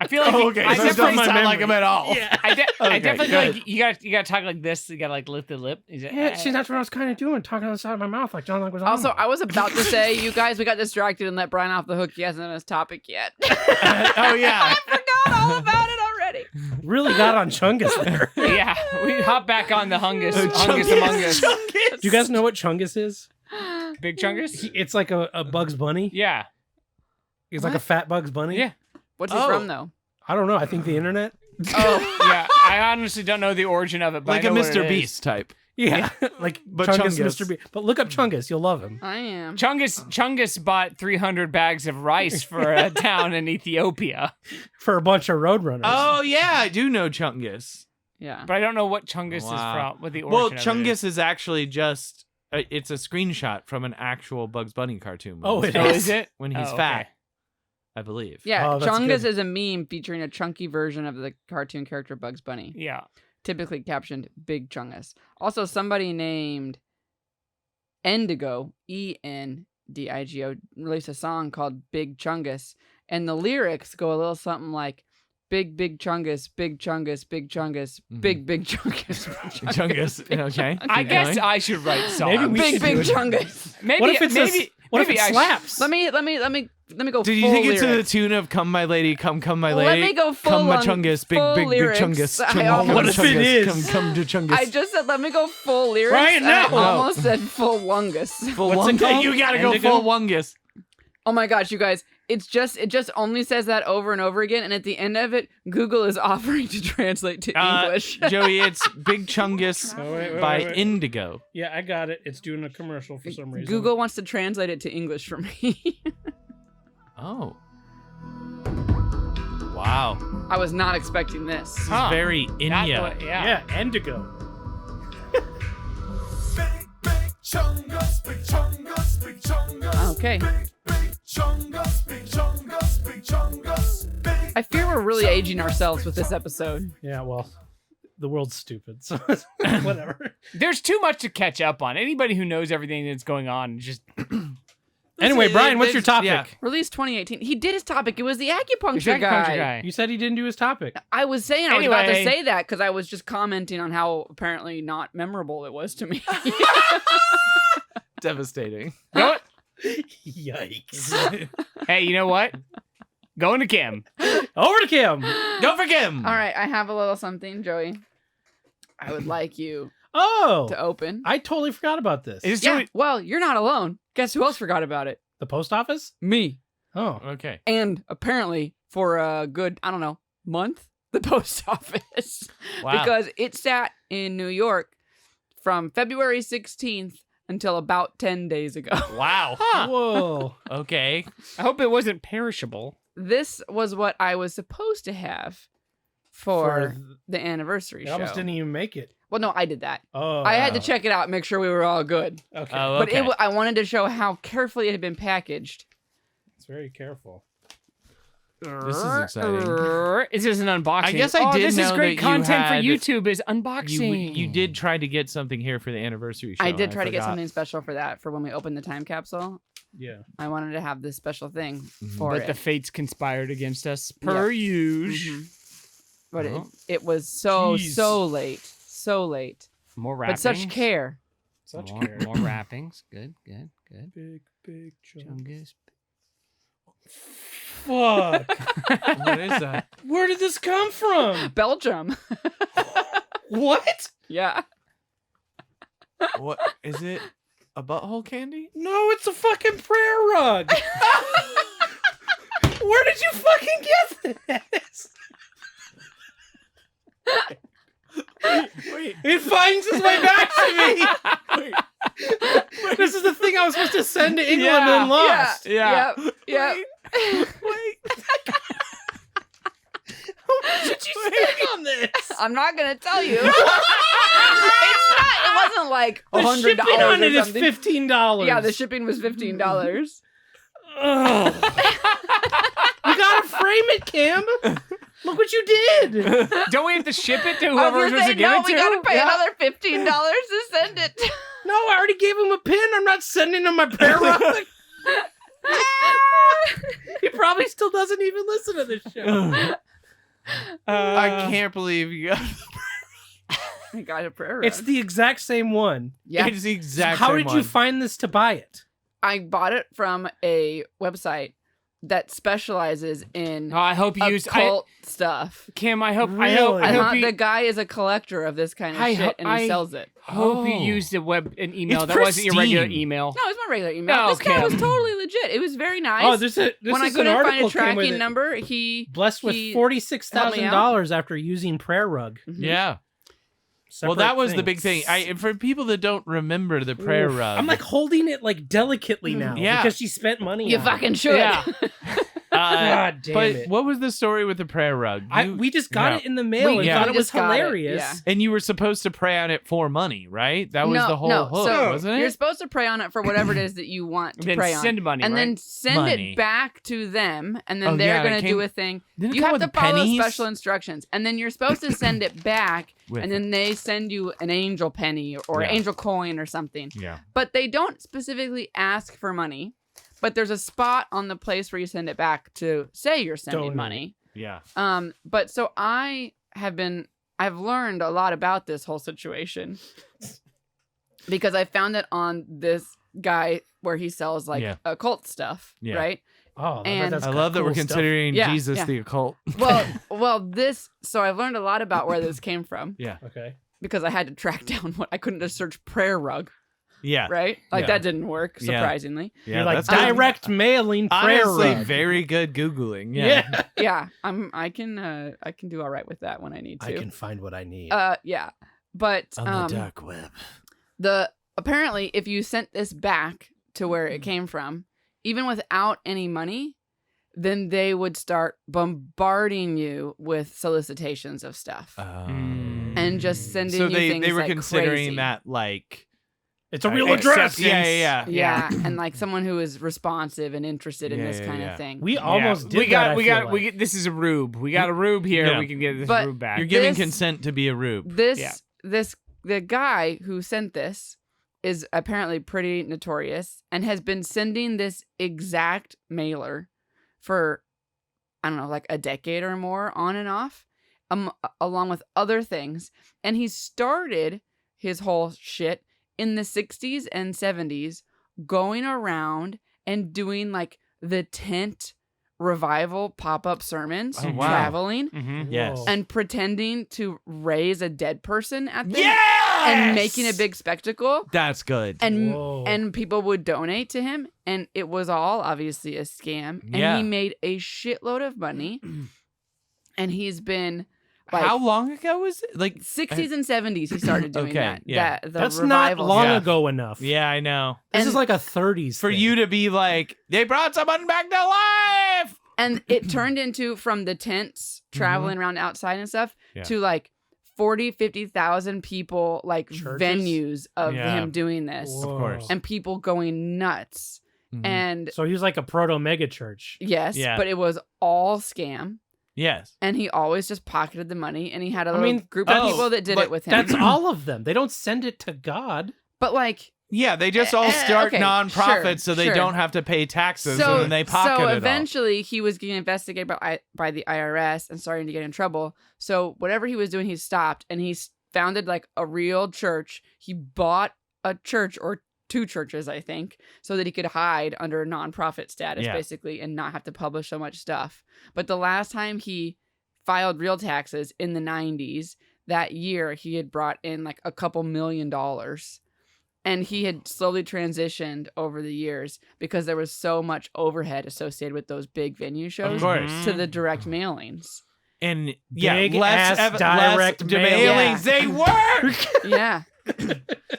I feel like okay, I so it definitely doesn't sound like him at all. Yeah. I Okay, definitely feel good. like you got to talk like this. You got to like lift the lip. Is it, Yeah, see, that's what I was kind of doing, talking on the side of my mouth like John Leguizamo. Also, I was about to say, you guys, we got distracted and let Brian off the hook. He hasn't done his topic yet. Oh yeah. I forgot all about it already. really got on Chungus there. Do yeah, we hop back on the Hungus Chungus. Among Us. you guys know what Chungus is? Big Chungus? It's like a Bugs Bunny. Yeah. He's like a fat Bugs Bunny. Yeah. What's he Oh. from, though? I don't know. I think the internet. Oh, yeah. I honestly don't know the origin of it, but Like I a know what it Mr. is. Beast type. Yeah, like But Chungus, Chungus. Mr. Beast. But look up Chungus. You'll love him. I am. Chungus bought 300 bags of rice for a town in Ethiopia, For a bunch of Roadrunners. Oh yeah, I do know Chungus. Yeah. but I don't know what Chungus Wow. is from. What the origin Well, of it is. Chungus is actually just it's a screenshot from an actual Bugs Bunny cartoon. Oh, it Oh, is. is it? When he's Oh, okay. fat, I believe. Yeah, Oh, that's Chungus good. is a meme featuring a chunky version of the cartoon character Bugs Bunny, Yeah. typically captioned Big Chungus. Also, somebody named Endigo, Endigo, released a song called Big Chungus, and the lyrics go a little something like, Big Chungus, Big Chungus, Big Chungus, Big Chungus, Chungus. Okay. I keep guess going. I should write songs. Maybe we Big should do it. Chungus. Maybe, What if it's maybe, what if maybe it I should- slaps? Let me go. Did you full think it's to the lyrics. tune of "Come My Lady, Come My Let Lady"? me go full Come my on- Chungus, full big lyrics. Chungus. I Chungus, almost- What if it Chungus, is? Come to Chungus. I just said let me go full lyrics. Ryan, and I no. almost said full lungus. full What's it Wungus. called? You gotta go Indigo? full Wungus. Oh my gosh, you guys! It just only says that over and over again, and at the end of it, Google is offering to translate to English. Joey, it's Big Chungus Oh, wait, by wait. Indigo. Yeah, I got it. It's doing a commercial for some reason. Google wants to translate it to English for me. Oh. Wow. I was not expecting this. Huh. Very Not Inya. the- yeah. Yeah, Indigo. Okay. I fear we're really aging ourselves with this episode. Yeah, well, the world's stupid, so whatever. There's too much to catch up on. Anybody who knows everything that's going on just Anyway, Brian, what's your topic? Yeah. Release 2018. He did his topic. It was the the acupuncture guy. You said he didn't do his topic. I was saying I was about to Anyway. say that because I was just commenting on how apparently not memorable it was to me. Devastating. Go it. Yikes. Hey, you know what? Going to Kim. Over to Kim. Go for Kim. All right, I have a little something, Joey. I would like you Oh, to open. I totally forgot about this. Is Yeah, Joey- well, you're not alone. Guess who else forgot about it? The post office? Me. Oh. Okay. And apparently, for a good, I don't know, month, the post office Wow. because it sat in New York from February 16th until about 10 days ago. Wow. Whoa. Okay. I hope it wasn't perishable. This was what I was supposed to have for the anniversary They show. almost didn't even make it. Well, no, I did that. Oh. I had to check it out and make sure we were all good. Okay. Oh, But okay. I wanted to show how carefully it had been packaged. It's very careful. This is exciting. This is an unboxing. I guess I did This is know great that you content for had- YouTube. Is unboxing. You did try to get something here for the anniversary show. I did try to get forgot. something special for that for when we opened the time capsule. Yeah. I wanted to have this special thing Mhm. for But it. the fates conspired against us per usual. Mhm. But Oh. it was so Jeez. so late. More But wrappings. such care. Such more, care. more wrappings. Good. Big chunk. Chungus. Fuck. What is that? Where did this come from? Belgium. What? Yeah. What is it? A butthole candy? No, it's a fucking prayer rug. Where did you fucking get this? Wait. It finds its way back to me. This is the thing I was supposed to send to England Yeah. and lost. Yeah. Yep. Wait. Should you spend on this? I'm not gonna tell you. It wasn't like The $100 shipping on it or is something. $15. Yeah, the shipping was $15. Ugh. You gotta frame it, Cam. Look what you did. Don't we have to ship it to I whoever was was gonna supposed to say, give no, it we to? gotta pay Yeah. another $15 to send it. No, I already gave him a pin. I'm not sending him my prayer rug. He probably still doesn't even listen to this show. I can't believe you got I got a prayer rug. It's the exact same one. Yeah. It's the exact How same did you one. find this to buy it? I bought it from a website that specializes in Oh, I hope you used occult stuff. Kim. I hope Really? I hope you The guy is a collector of this kind of I shit, ho- and he I- sells it. hope you Oh. used an email It's that wasn't your regular pristine. email. No, it's my regular email. Oh, This guy was Kim. totally legit. It was very nice. Oh, this when I is an couldn't article find a came with tracking it. number, he Blessed with he $46,000 after using prayer rug. Yeah. Well, Separate that was the things. big thing. For people that don't remember the prayer Oof. rug, I'm like holding it like delicately now Yeah. because she spent money. You on fucking it. should. Yeah. God damn but it. what was the story with the prayer rug? We just got yeah. it in the mail and We thought it was just got it, hilarious. yeah. And you were supposed to pray on it for money, right? That was the whole hook, so wasn't You're it? supposed to pray on it for whatever it is that you want to Then pray on. send money, and right? then send Money. it back to them, and then Oh, they're yeah, going it to came- do a thing. Didn't it You come have to with follow pennies? special instructions, and then you're supposed to send it back, With and then they send you an angel penny or Yeah. angel coin or something. Yeah. But they don't specifically ask for money. But there's a spot on the place where you send it back to say you're sending Donate. money. Yeah. But so I've learned a lot about this whole situation because I found it on this guy where he sells like Yeah. occult stuff, Yeah. right? Oh, And- that's I got love that we're cool stuff. considering Yeah, Jesus yeah. the occult. Well, so I've learned a lot about where this came from Okay. because I had to track down I couldn't just search prayer rug, Yeah. right? Like Yeah. that didn't work, Yeah. surprisingly. Yeah. You're like that's good. direct mailing prayer Honestly, rug. very good Googling. Yeah. Yeah. Yeah, I can do all right with that when I need to. I can find what I need. Yeah. But On the dark web. apparently if you sent this back to where Mm. it came from, even without any money, then they would start bombarding you with solicitations of stuff and just sending So you they things were like considering crazy. that like it's a real acceptance. address. Yeah. Yeah, and like someone who is responsive and interested in Yeah, this yeah, kind yeah. of thing. We almost Yeah. did we got that, I we feel got like. we get this is a rube. We got a rube here. Yeah. We can get this But rube back. You're giving This- consent to be a rube. Yeah. The guy who sent this is apparently pretty notorious and has been sending this exact mailer for, I don't know, like a decade or more on and off, along with other things. And he started his whole shit in the 60s and 70s, going around and doing like the tent revival pop-up sermons, Oh, wow. traveling Mm-hmm. Yes. Whoa. and pretending to raise a dead person at them Yes! and making a big spectacle. That's good. And Whoa. and people would donate to him, and it was all obviously a scam. And Yeah. he made a shitload of money, and he's been Like, how long ago was it? Like 60s and 70s he started doing Okay, that. yeah. The That's not revival long stuff. ago enough. Yeah, I know. This is And- like a 30s For thing. you to be like, they brought someone back to life. And it turned into from the tents traveling around outside and stuff Yeah. to like 40, 50,000 people, like Churches? venues of Yeah. him doing this. Whoa. course. And people going nuts. Mhm. And So he was like a proto mega church. yes, Yeah. but it was all scam. Yes. And he always just pocketed the money. And he had a I little mean, group of oh, people that did but it with him. That's all of them. They don't send it to God. But like, Yeah, they just all start okay, nonprofits sure, so they sure. don't have to pay taxes, so, and then they pocket so it all. eventually he was getting investigated by the IRS and starting to get in trouble. So whatever he was doing, he stopped and he founded like a real church. He bought a church or two churches, I think, so that he could hide under nonprofit status, Yeah. basically, and not have to publish so much stuff. But the last time he filed real taxes in the 90s, that year he had brought in like a couple $1 million. And he had slowly transitioned over the years because there was so much overhead associated with those big venue shows Of course. to the direct mailings. And yeah, Big less ass direct mailings. mailings. They work. Yeah.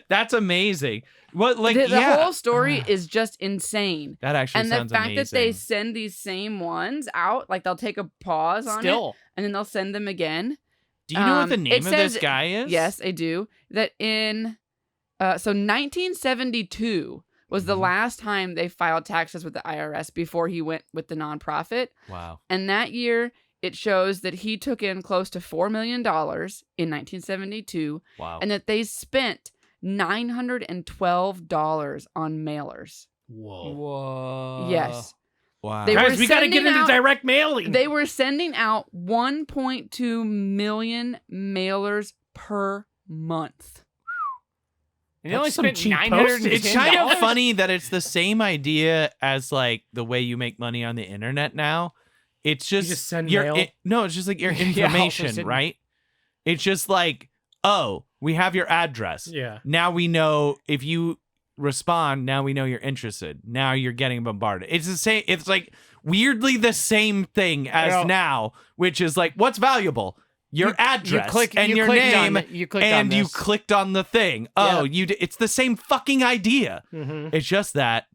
That's amazing. What like the yeah. whole story is just insane. That actually And the sounds fact amazing. that they send these same ones out, like they'll take a pause on it Still. and then they'll send them again. Do you know what the it name of says- this guy is? Yes, I do. That in so 1972 was the Mhm. last time they filed taxes with the IRS before he went with the nonprofit. Wow. And that year it shows that he took in close to $4 million in 1972 Wow. and that they spent $912 on mailers. Whoa. Whoa. Yes. wow. They Guys, were we got to get sending into out- direct mailing. They were sending out 1.2 million mailers per month. And they only That's some spent cheap $910. It's kind of funny that it's the same idea as like the way you make money on the internet now. It's just, just send your mail? no, it's just like your Yeah, information, also send- right? It's just like, oh, we have your address. Yeah. Now we know if you respond, now we know you're interested. Now you're getting bombarded. It's the same. It's like weirdly the same thing as Yeah. now, which is like, what's valuable? Your address and you your clicked on name, it, you clicked on and you this. clicked on the thing. Oh, it's the same fucking idea. Mm-hmm. It's just that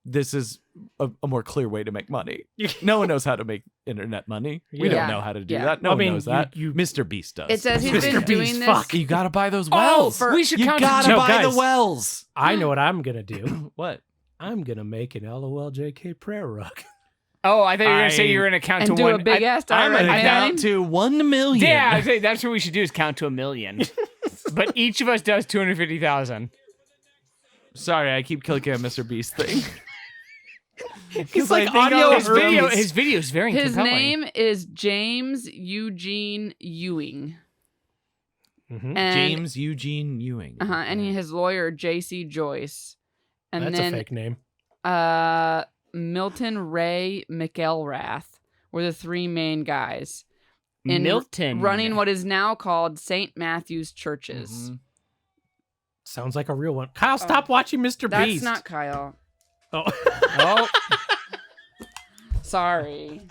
this is a more clear way to make money. No one knows how to make internet money. We Yeah. don't know how to do Yeah. that. No I one mean, knows that. you- Mr. Beast does. It says he's Mr. been doing Beast, this. fuck. you gotta buy those Oh, wells. for- we should you count gotta No, buy guys. the wells. I know what I'm going to do. What? I'm going to make an LOLJK prayer rug. Oh, I thought you were going to say I- you were going to count And to do one. a big ass I'm direct gonna mailing. count to 1 million. Yeah, I say that's what we should do is count to 1 million. But each of us does 250,000. Sorry, I keep clicking on Mr. Beast thing. He's like I think audio all His video is very His compelling. name is James Eugene Ewing. Mm-hmm. And, James Eugene Ewing. and his lawyer J.C. Joyce. And That's then a fake name. Milton Ray McElrath were the three main guys in Milton. running what is now called St. Matthew's churches. Mhm. Sounds like a real one. Kyle, stop watching Mr. That's Beast. not Kyle. Oh. Oh, Sorry.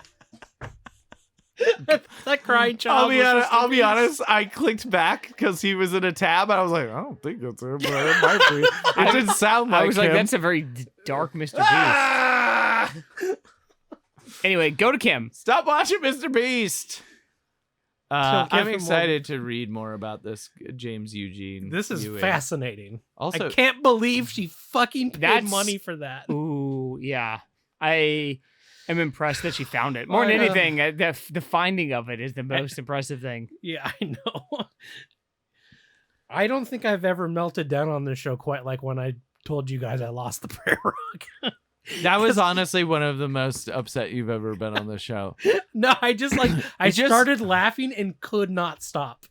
That crying child. I'll be honest. I clicked back because he was in a tab, and I was like, I don't think that's him, but it might be. It didn't sound like I was like, him. that's a very dark Mr. Beast. Ah! Anyway, go to Kim. Stop watching Mr. Beast. So give I'm him excited to read more about this James Eugene. This is Ewing. fascinating. Also, I can't believe she fucking paid That's- money for that. Ooh, yeah. I am impressed that she found it. More I than know. anything, the finding of it is the most impressive thing. Yeah, I know. I don't think I've ever melted down on this show quite like when I told you guys I lost the prayer rug. that was honestly one of the most upset you've ever been on the show. No, I just like I It just- started laughing and could not stop.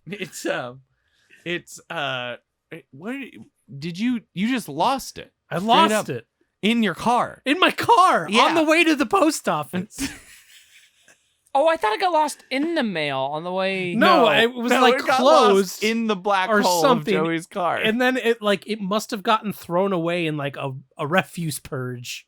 What did you just lost it I Straight lost up. it in your car? in my car Yeah. on the way to the post office. Oh, I thought it got lost in the mail on the way. No, it was like it got lost closed in the black or hole something. of Joey's car. And then it must have gotten thrown away in like a refuse purge.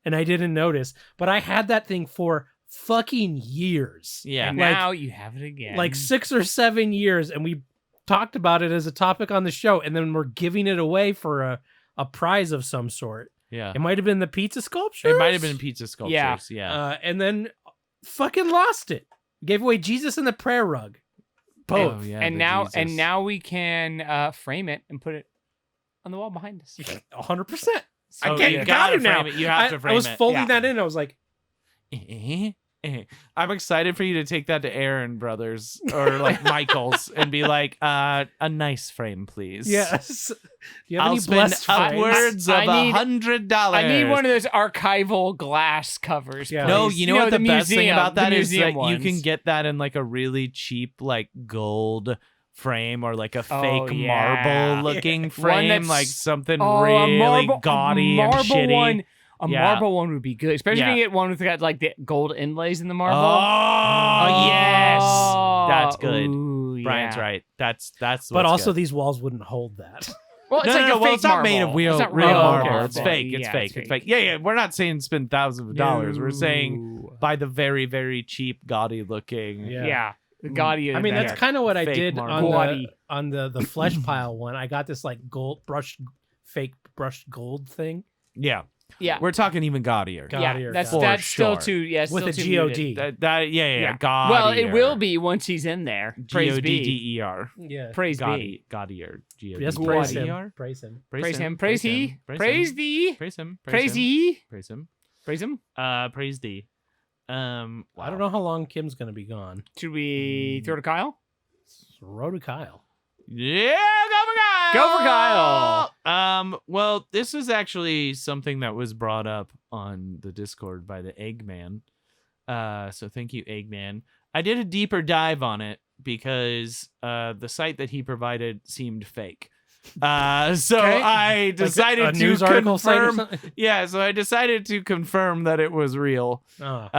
And I didn't notice. But I had that thing for fucking years. Yeah. And Like- now you have it again. Like 6 or 7 years, and we talked about it as a topic on the show, and then we're giving it away for a prize of some sort. Yeah. It might have been the pizza sculpture. It might have been pizza sculptures. Yeah. And then fucking lost it. Gave away Jesus and the prayer rug. Both. Oh, yeah, and the now Jesus. and now we can frame it and put it on the wall behind us. 100%. So Oh, can't- you I got gotta it now. frame it. You have to frame I was it. folding Yeah. that in. I was like, I'm excited for you to take that to Aaron Brothers or like Michael's and be like, a nice frame, please. yes. Do you have I'll any spend blessed frames? upwards of I need- $100. I need one of those archival glass covers. Yeah. No, please. you know what the best thing museum- about that the is that museum you can ones. get that in like a really cheap like gold frame or like a Oh, fake yeah. marble looking frame, that's- like something Oh, really gaudy and shitty. one. A Yeah. marble one would be good, especially Yeah. if you get one with got like the gold inlays in the marble. Oh, yes, that's good. Ooh, Brian's yeah. right. That's But what's also, good. these walls wouldn't hold that. Well, it's no, like no, a well, fake it's not made of marble. real, It's not real real marble. marble. It's fake. It's Yeah, fake. It's fake. Yeah, yeah. We're not saying spend thousands of dollars. We're saying No. buy the very, very cheap, gaudy looking. Yeah. Yeah, the gaudy. I mean, that's that. kind of what I Fake did marble. on the flesh pile one. I got this like fake brushed gold thing. Yeah. yeah. We're talking even gaudier. Gaudier, Yeah, that's for that's still sure. too. Yeah, With still a too God. muted. That yeah. Yeah. Gaudier. Well, it will be once he's in there. Praise be. G-O-D-D-E-R. Yeah. Praise be. Gaudier. Yes, God. praise G-O-D-D-E-R. him. Praise him. Praise him. Praise he. Praise Praise him. thee. Praise him. Praise him. he. Praise him. Praise him. Praise thee. I don't know how long Kim's gonna be gone. Should we throw to Kyle? Row to Kyle. Yeah, go for Kyle. Go for Kyle. Well, this is actually something that was brought up on the Discord by the Eggman. So thank you, Eggman. I did a deeper dive on it because the site that he provided seemed fake. So Okay. I decided a to news article site or confirm. something? Yeah, so I decided to confirm that it was real. Oh.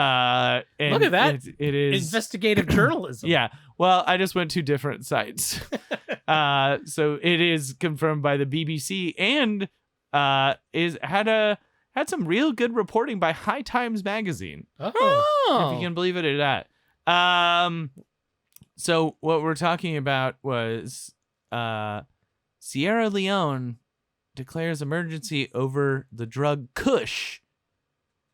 And Look at that. It is. Investigative journalism. Yeah. Well, I just went to different sites. So it is confirmed by the BBC and had some real good reporting by High Times magazine. Oh. If you can believe it or not. So what we're talking about was Sierra Leone declares emergency over the drug Kush,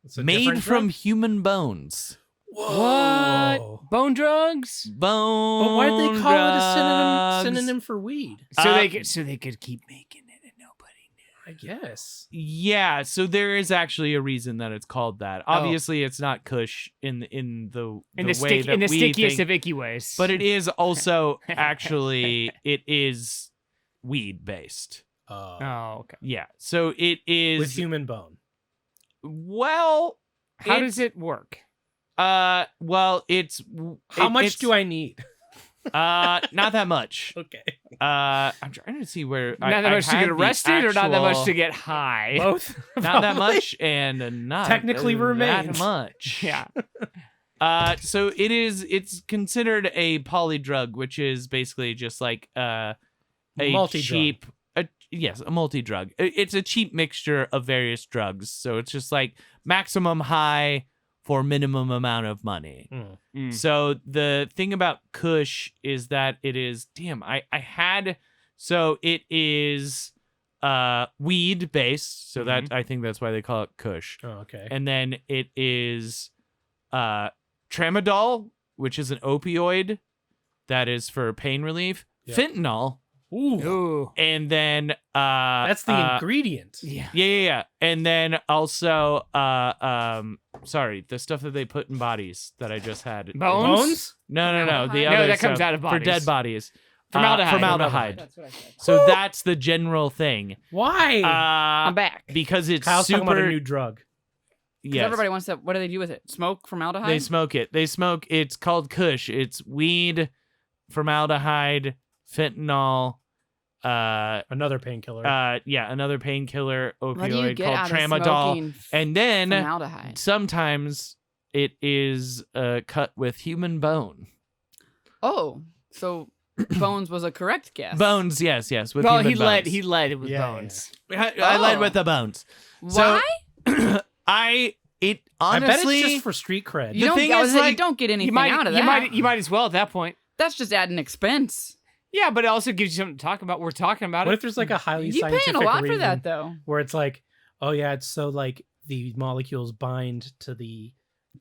It's a made different from drug? human bones. Whoa. What? Bone drugs? Bone. But why'd they call it a drugs. synonym for weed? So they could keep making it and nobody knew. I guess. Yeah, so there is actually a reason that it's called that. Obviously, it's not Kush in the In the way stick, that in the we stickiest think, of icky ways. but it is also actually it is weed based. Oh, okay. Yeah, so it is With human bone. well. How does it work? Well, it's How much do I need? not that much. Okay. I'm trying to see where Not I that much to had get the arrested, or not that much actual- to get high. Both. not that Probably. much and not Technically that remains. much. Yeah. So it's considered a polydrug, which is basically just like a Multi-drug. cheap a multi-drug. It's a cheap mixture of various drugs. So it's just like maximum high for minimum amount of money. Mm. So the thing about Kush is that it is it is weed based. So that I think that's why they call it Kush. Oh, okay. And then it is tramadol, which is an opioid that is for pain relief. Yeah. Fentanyl, Ooh. and then That's the ingredient. Yeah. yeah. And then also sorry, the stuff that they put in bodies that I just had. Bones? No. The No, other that comes stuff out of for bodies. dead bodies. Formaldehyde. Formaldehyde. That's what I said. So that's the general thing. Why? I'm back. Because it's Kyle's talking about a super. new drug. Yes. Everybody wants to. What do they do with it? Smoke formaldehyde? They smoke it. It's called Kush. It's weed, formaldehyde, fentanyl, Another painkiller. another painkiller What do you opioid get called out of tramadol. smoking And then formaldehyde? sometimes it is cut with human bone. Oh, so Bones was a correct guess. Bones, yes, with Well, human he bones. led with Yeah, bones. I led Oh. with the bones. Why? I I bet honestly, it's just for street cred. You don't, thing I was is, saying, like, you don't get anything You might, out of you that. might as well at that point. That's just adding expense. Yeah, but it also gives you something to talk about. We're talking about What it. if there's like a highly You're scientific paying a lot reason for that, though. where it's like, oh yeah, it's so like the molecules bind to the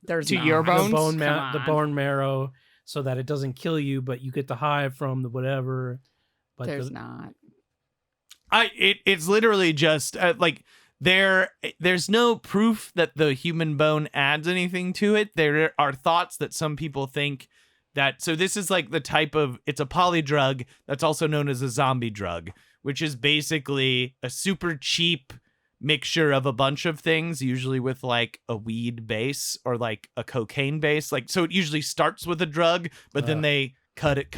There's To not. your bones? the Come bone marrow, so that it doesn't kill you, but you get the high from the whatever. But There's not. It's literally just like there's no proof that the human bone adds anything to it. There are thoughts that some people think that, so this is like the type of, it's a polydrug that's also known as a zombie drug, which is basically a super cheap mixture of a bunch of things, usually with like a weed base or like a cocaine base. Like, so it usually starts with a drug, but then they cut it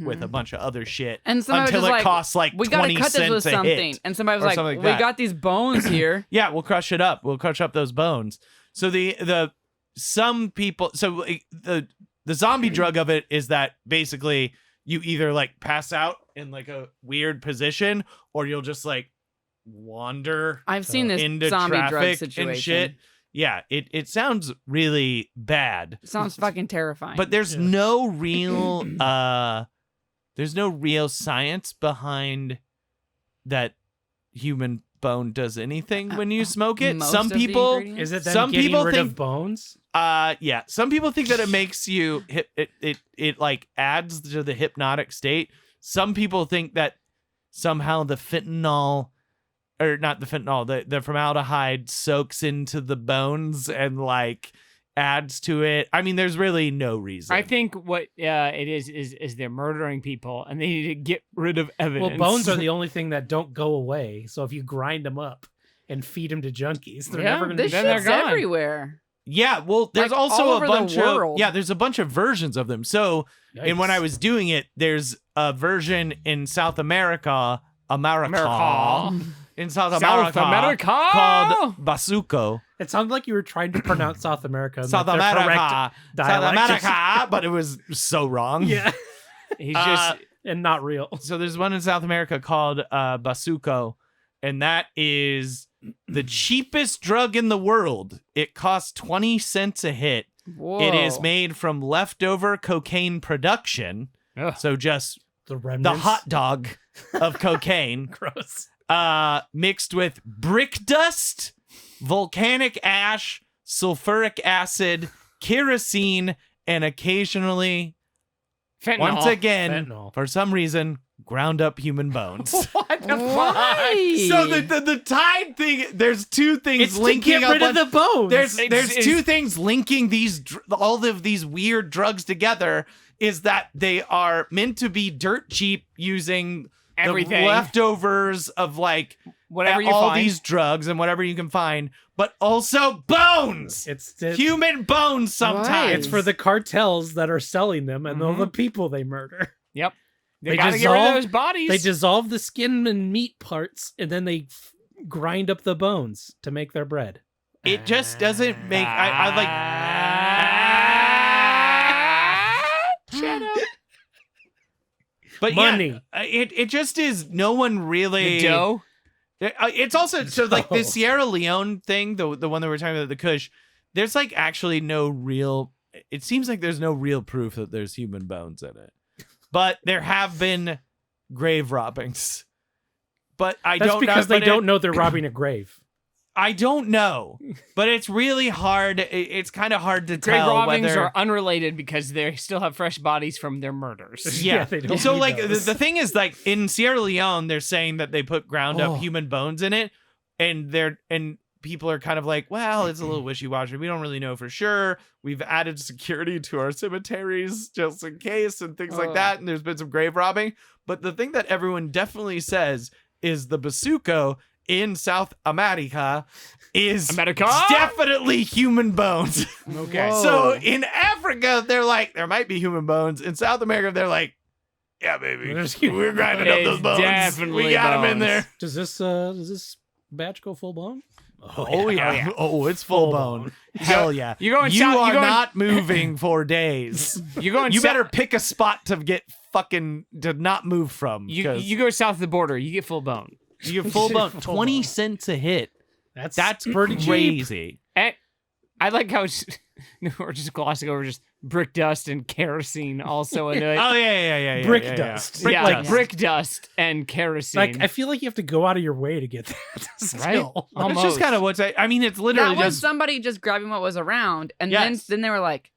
with a bunch of other shit And somebody was until just it like, costs like we gotta 20 cut this cents with a something. hit. And somebody was or like, something like we that. got these bones here. Yeah, we'll crush it up. We'll crush up those bones. So some people, so the zombie drug of it is that basically you either like pass out in like a weird position, or you'll just like wander I've seen this into zombie drug traffic situation. and shit. Yeah, it sounds really bad. Sounds fucking terrifying. But there's no real science behind that human bone does anything when you smoke it. Most Some of the people ingredients? is it them Some getting people rid think- of bones? yeah, some people think that it makes you it like adds to the hypnotic state. Some people think that somehow the fentanyl, or not the fentanyl, the formaldehyde soaks into the bones and like adds to it. I mean, there's really no reason. I think what it is they're murdering people and they need to get rid of evidence. Well, bones are the only thing that don't go away. So if you grind them up and feed them to junkies, they're Yeah, never going to this be then they're shit's gone. everywhere. Yeah, well, there's Like, also all a over the bunch of world. there's a bunch of versions of them. So, and when I Yikes. was doing it, there's a version in South America, America. in South South America, America called basuco. It sounded like you were trying to pronounce South America. in, South like, their America, correct South dialect. America, but it was so wrong. Yeah, He's just and not real. So there's one in South America called basuco, and that is the cheapest drug in the world. It costs 20 cents a hit. Whoa. It is made from leftover cocaine production. Ugh. So just The the remnants. hot dog of cocaine, Gross. mixed with brick dust, volcanic ash, sulfuric acid, kerosene, and occasionally, fentanyl. once again, Fentanyl. for some reason, ground up human bones. What the Why? So the tide thing, there's two things It's to linking get rid up of the bones. There's It's- two things linking all of these weird drugs together, is that they are meant to be dirt cheap using Everything. the leftovers of like Whatever you all find. these drugs and whatever you can find, but also bones. It's Human bones sometimes. It's for the cartels that are selling them and all the people they murder. Yep. They They gotta get rid of dissolve- those bodies. They dissolve the skin and meat parts, and then they grind up the bones to make their bread. It just doesn't make I like Shut up. but Money. yeah, it just is no one really The dough. It's also so like the Oh. Sierra Leone thing, the one that we're talking about, the Kush. There's like actually no real. It seems like there's no real proof that there's human bones in it, but there have been grave robbings. But I That's don't because know, they but don't know they're robbing a grave. I don't know, but it's really hard. It's kind of hard to Grave tell robbings whether. are unrelated because they still have fresh bodies from their murders. Yeah. they don't So need like those. the thing is, like in Sierra Leone, they're saying that they put ground Oh. up human bones in it, and people are kind of like, well, it's a little wishy-washy. We don't really know for sure. We've added security to our cemeteries just in case and things like that, and there's been some grave robbing. But the thing that everyone definitely says is the basuco in South America is America? definitely human bones. Okay. So in Africa, they're like, there might be human bones. In South America, they're like, yeah, baby, There's human we're grinding up It's those bones. definitely We got them in bones. there. Does this batch go full blown? Oh yeah. Oh, it's full bone. Hell yeah. You going You south- you are going- not moving for days. You go. You better pick a spot to get fucking to not move from. You 'cause you go south of the border. You get full bone. you get full bone. Full 20 bone. cents a hit. That's That's pretty cheap. crazy. And I like how we're just glossing over just brick dust and kerosene also into it. Oh yeah. Brick yeah. dust. yeah, Brick like dust. brick dust and kerosene. Like I feel like you have to go out of your way to get that. Right? Still. But it's just kind of what's. I mean, it's literally That was just. somebody just grabbing what was around, and Yes. then they were like,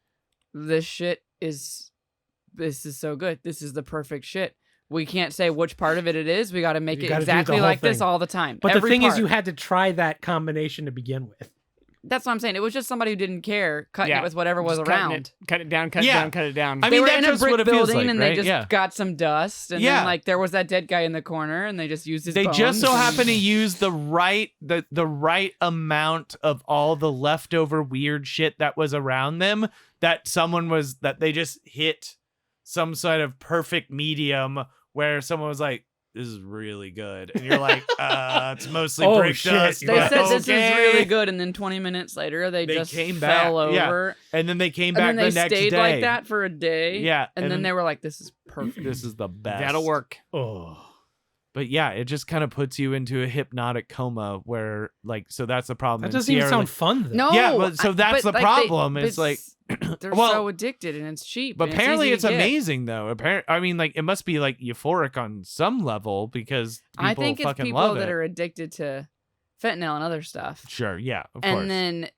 this is so good. This is the perfect shit. We can't say which part of it is. We got to make You it gotta do exactly the whole like this thing. all the time. But Every the thing part. is, you had to try that combination to begin with. That's what I'm saying. It was just somebody who didn't care, cutting Yeah. it with whatever was Just cutting around. cut it down, cut it Yeah. down, cut it down. I They mean, were that's in a just brick what it feels building, like, and right? they just Yeah. got some dust, and Yeah. then like there was that dead guy in the corner, and they just used his. They just so bones and- happen to use the right amount of all the leftover weird shit that was around them that they just hit some sort of perfect medium where someone was like, this is really good, and you're like, it's mostly Oh, brick shit. dust. They but said this is okay. really good, and then 20 minutes later, they just came fell back. Yeah. over, And then they came and back then they the next stayed day. like that for a day. Yeah, and then they were like, "This is perfect." This is the best. That'll work. Oh. But yeah, it just kind of puts you into a hypnotic coma where, like, so that's the problem. That And doesn't even Sierra, sound like- fun, though. No, Yeah, but so I- that's the like, problem. They, It's like- they're Well, so addicted, and it's cheap. But and apparently easy it's to get. amazing though. I mean, like, it must be like euphoric on some level because people I think it's fucking people love that it. are addicted to fentanyl and other stuff. Sure, yeah, of And course. then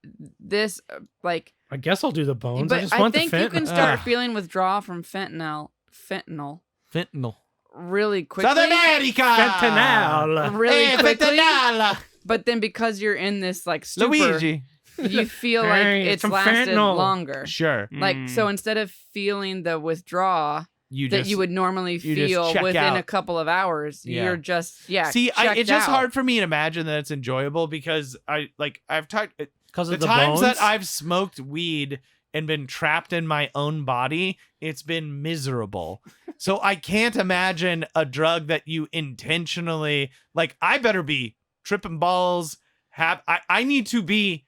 this, like, I guess I'll do the bones. I but just I want think the you can fentanyl. start Ugh. feeling withdrawal from fentanyl Fentanyl. really quickly. South America. Fentanyl. Really Hey, quickly. fentanyl. But then because you're in this like stupor, Luigi. you feel like Hey, it's some lasted fentanyl. longer. Sure. Like Mm. so, instead of feeling the withdrawal You that just you would normally you just feel check within out. a couple of hours, Yeah. you're just See, checked it's just out. hard for me to imagine that it's enjoyable because I've talked Because the of the times bones. that I've smoked weed and been trapped in my own body, it's been miserable. So I can't imagine a drug that you intentionally like. I better be tripping balls. I need to be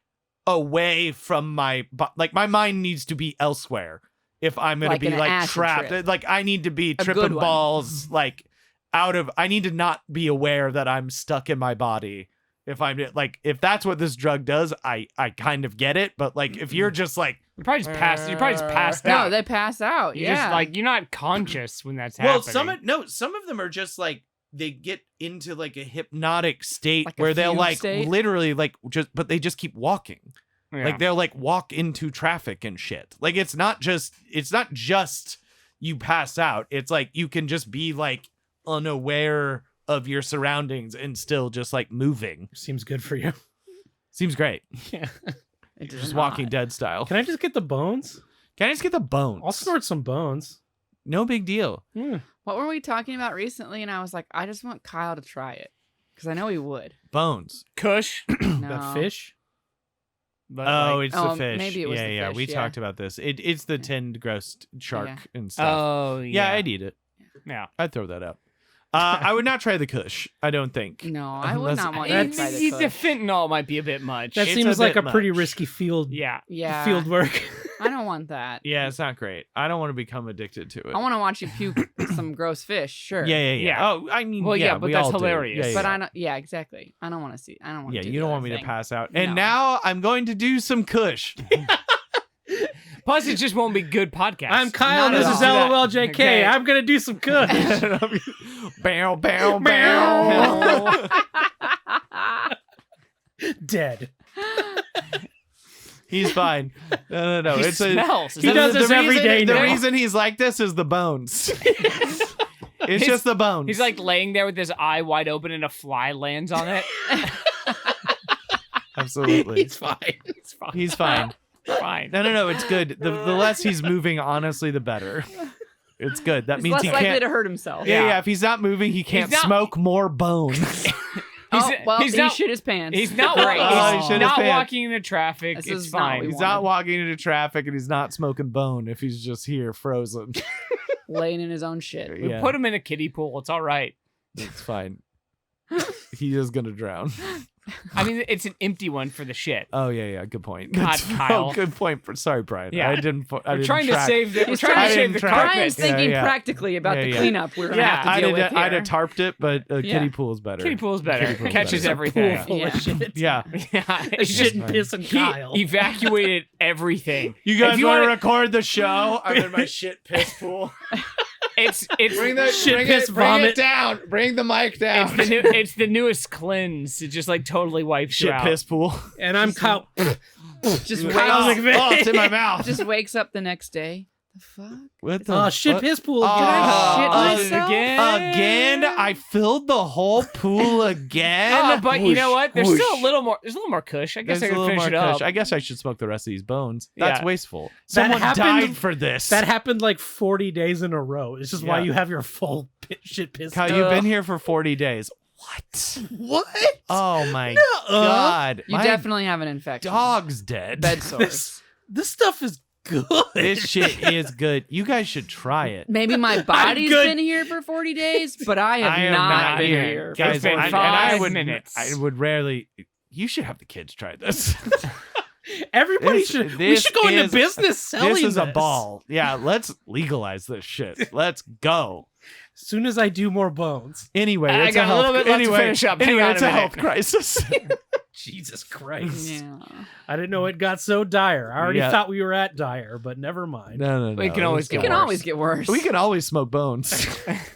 away from my my mind needs to be elsewhere if I'm gonna Like be an like acid trapped. trip. Like I need to be A good tripping one. balls like out of. I need to not be aware that I'm stuck in my body. If I'm like, if that's what this drug does, I kind of get it. But like, if you're just like, You probably just passed. You probably just passed No, out. they pass out. You yeah, just like you're not conscious when that's well, happening. some of them are just like they get into like a hypnotic state Like a where they'll fugue like state? literally like but they just keep walking. Yeah. Like they'll like walk into traffic and shit. Like it's not just you pass out. It's like you can just be like unaware of your surroundings and still just like moving. Seems good for you. Seems great. Yeah. It does Just not. Walking Dead style. Can I just get the bones? Can I just get the bones? I'll snort some bones. No big deal. Hmm. What were we talking about recently? And I was like, I just want Kyle to try it because I know he would. Bones. Kush. No. That fish? But Oh, like, it's Oh, the fish. maybe it was yeah, the yeah. fish, We yeah. talked about this. It's the tinned roast shark and stuff. oh yeah, yeah. I'd eat it. Yeah. I'd throw that out. I would not try the Kush. I don't think. No, I would Unless- not want you to try The the Kush. fentanyl might be a bit much. That It's seems a like a bit pretty much. risky field yeah. Yeah, field work. I don't want that. Yeah, it's not great. I don't want to become addicted to it. I want to watch you puke some gross fish. Sure. Yeah. Yeah. Oh, I mean, Well, yeah, but we that's all do. hilarious. Yeah, But yeah. I don't. Yeah, exactly. I don't want to see. I don't want. Yeah, to you don't want me to thing. pass out. And No. now I'm going to do some Kush. Plus, it just won't be good podcast. I'm Kyle. Not This at is all. LOLJK. Okay. I'm gonna do some good. Bow, bow, bow. Dead. He's fine. No. He It's smells. He does this every day The now. reason he's like this is the bones. It's just the bones. He's like laying there with his eye wide open and a fly lands on it. absolutely. He's fine. It's fine. He's fine. Fine. No. It's good. The less he's moving, honestly, the better. It's good. That He's means less he likely can't. to hurt himself. Yeah. If he's not moving, he can't not- smoke more bones. Oh, well, he's he not- shit his pants. He's not Great. Oh, he he's shit his not pants. walking into traffic. This It's is not fine. what we He's want. not walking into traffic, and he's not smoking bone. If he's just here frozen, Laying in his own shit. We yeah, put him in a kiddie pool. It's all right. it's fine. he is gonna drown. I mean, it's an empty one for the shit. Oh yeah, good point. God, Kyle. Oh, good point. Sorry, Brian. Yeah. I didn't. I We're didn't trying track. to save the. We're He's trying trying to to save the track- carpet. Brian's thinking yeah. practically about the Yeah. cleanup we're gonna Yeah, have to I'd deal with have, I'd here. have tarped it, but Yeah. kiddie pool's better. Kiddie pool's better. Kiddie pool's Catches better. everything. Pool full Yeah. of shit. Yeah. Yeah, It's it's shit just and piss and he Kyle. evacuated everything. You guys If you want to wanna- record the show? I'm in my shit piss pool. It's Shit, piss, vomit. down. Bring the mic down. it's the newest cleanse. It just like totally wipes you shit out. piss pool. And I'm Kyle. Just Oh, wakes, it's in my mouth. just wakes up the next day. The fuck? What the? Oh, shit, what? piss pool Oh, again. I shit myself? Again, I filled the whole pool again. Oh, but you know what? There's Whoosh. still a little more. There's a little more kush. I guess There's I a could little finish more it up. kush. I guess I should smoke the rest of these bones. That's Yeah. wasteful. That Someone happened- died for this. That happened like 40 days in a row. It's just why Yeah. you have your full shit piss. Kyle, you've been here for 40 days. What? What? Oh my god. You My definitely have an infection. dog's dead. Bed sores. This stuff is good. This shit is good. You guys should try it. Maybe my body's good. been here for 40 days, but I have am not been here. here. Guys, It's been and 5 minutes. I would rarely. You should have the kids try this. Everybody This- should. We this should go into is- business selling This is a ball. Yeah, let's legalize this shit. Let's go. As soon as I do more bones. Anyway, I it's got a health, little bit left to anyway, finish up. Hang Anyway, on it's a a minute. health crisis. Jesus Christ. Yeah. I didn't know it got so dire. I already Yeah. thought we were at dire, but never mind. No. We can always It's get It can worse. always get worse. We can always smoke bones.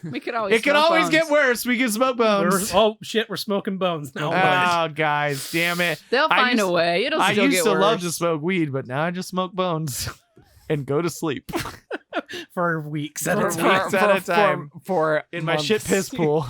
We could always. It can smoke always bones. get worse. We can smoke bones. Oh shit, we're smoking bones now. Oh, guys, damn it. They'll I find used- a way. It'll I still used get to worse. love to smoke weed, but now I just smoke bones and go to sleep For weeks at a For time. weeks at a time. for in my shit piss pool.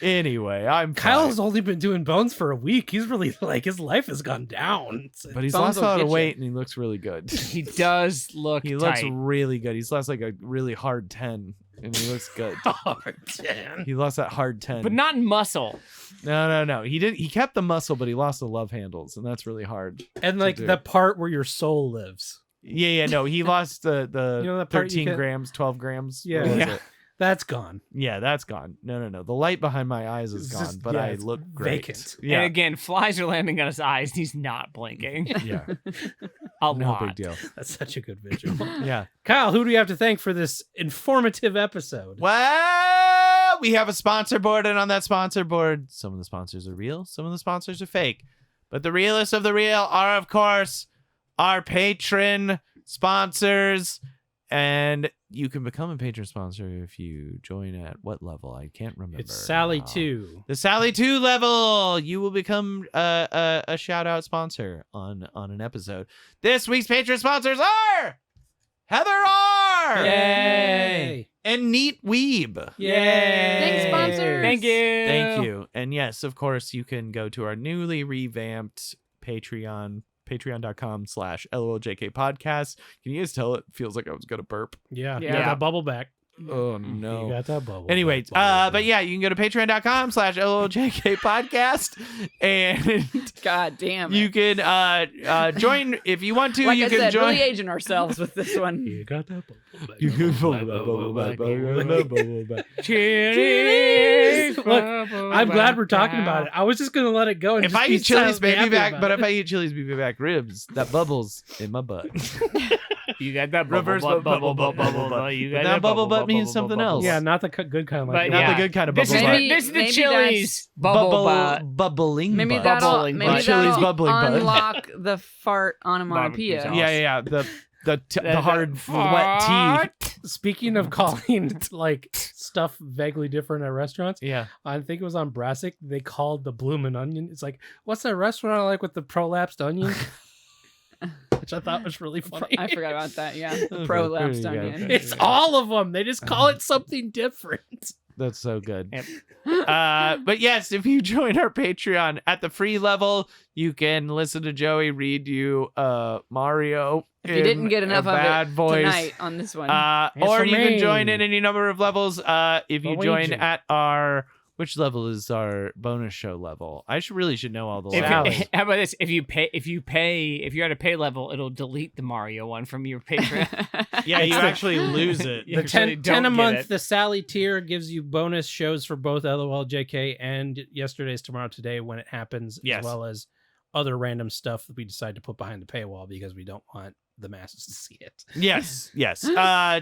Anyway, I'm Kyle's fine. only been doing bones for a week. He's really like his life has gone down. But he's Bones lost a will lot get of you. weight and he looks really good. He does look. He looks tight. really good. He's lost like a really hard 10 and he looks good. Oh, damn. He lost that hard 10. but not in muscle. No. He kept the muscle, but he lost the love handles, and that's really hard. And like do. the part where your soul lives. Yeah, no. He lost the You know that part you 13 can- grams, 12 grams. Yeah. What was Yeah. it? That's gone. Yeah, that's gone. No. The light behind my eyes is It's gone, just- but yeah, I it's look great. vacant. Yeah. And again, flies are landing on his eyes. And he's not blinking. Yeah. A No lot. big deal. That's such a good visual. Yeah. Kyle, who do we have to thank for this informative episode? Well, we have a sponsor board, and on that sponsor board, some of the sponsors are real, some of the sponsors are fake. But the realest of the real are, of course, our patron sponsors. And you can become a patron sponsor if you join at what level? I can't remember. It's Sally now. 2. The Sally 2 level. You will become a shout out sponsor on an episode. This week's patron sponsors are Heather R. Yay. And Neat Weeb. Yay! Thanks, sponsors. Thank you. Thank you. And yes, of course, you can go to our newly revamped Patreon, patreon.com/LOLJK podcast. Can you guys tell it feels like I was going to burp? Yeah. Yeah. Yeah. That bubble back. Oh, You no. got that bubble. Anyway, back, bubble but yeah, you can go to patreon.com/LOLJK podcast and God damn it. you can join if you want to. like You I can said, join. really aging ourselves with this one. You got that bubble back. You can Bubble back, bubble back. Cheers. Look, I'm glad we're talking about it. I was just gonna let it go. And If just I be eat Chili's silently baby happy back, about but it. if I eat Chili's baby back ribs, that bubbles in my butt. You got that Reverse bubble butt. You got But that bubble butt means something else. yeah, not the good kind But like Not yeah. the good kind of This bubble is, butt. Maybe- this is the maybe Chili's bubble butt. bubbling Maybe butt. that'll Bubbling maybe butt. Chili's that'll bubbling butt. unlock the fart onomatopoeia. Barbecue Yeah. The hard wet Fart. teeth. Speaking of calling like stuff vaguely different at restaurants, Yeah. I think it was on Brassic. They called the bloomin' onion. It's like, what's that restaurant I like with the prolapsed onion? Which I thought was really funny. I forgot about that. Yeah, the Okay, prolapsed there you go. onion. It's all of them. They just call it something different. That's so good. Yep. But yes, if you join our Patreon at the free level, you can listen to Joey read you Mario. If you didn't get in enough a of bad it voice. tonight on this one, Or It's you can me. join in any number of levels. If you join Luigi. at our Which level is our bonus show level? I should know all the If levels. how about this? If you're at a pay level, it'll delete the Mario one from your Patreon. Yeah, you actually lose it. You The actually 10 don't a get month, it. the Sally tier gives you bonus shows for both LOLJK and Yesterday's Tomorrow Today when it happens, Yes. as well as other random stuff that we decide to put behind the paywall because we don't want the masses to see it. Yes.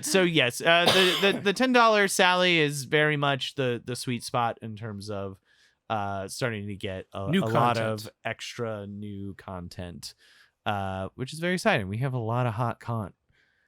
So yes, the $10 Sally is very much the sweet spot in terms of starting to get a New lot content. of extra new content, which is very exciting. We have a lot of hot content.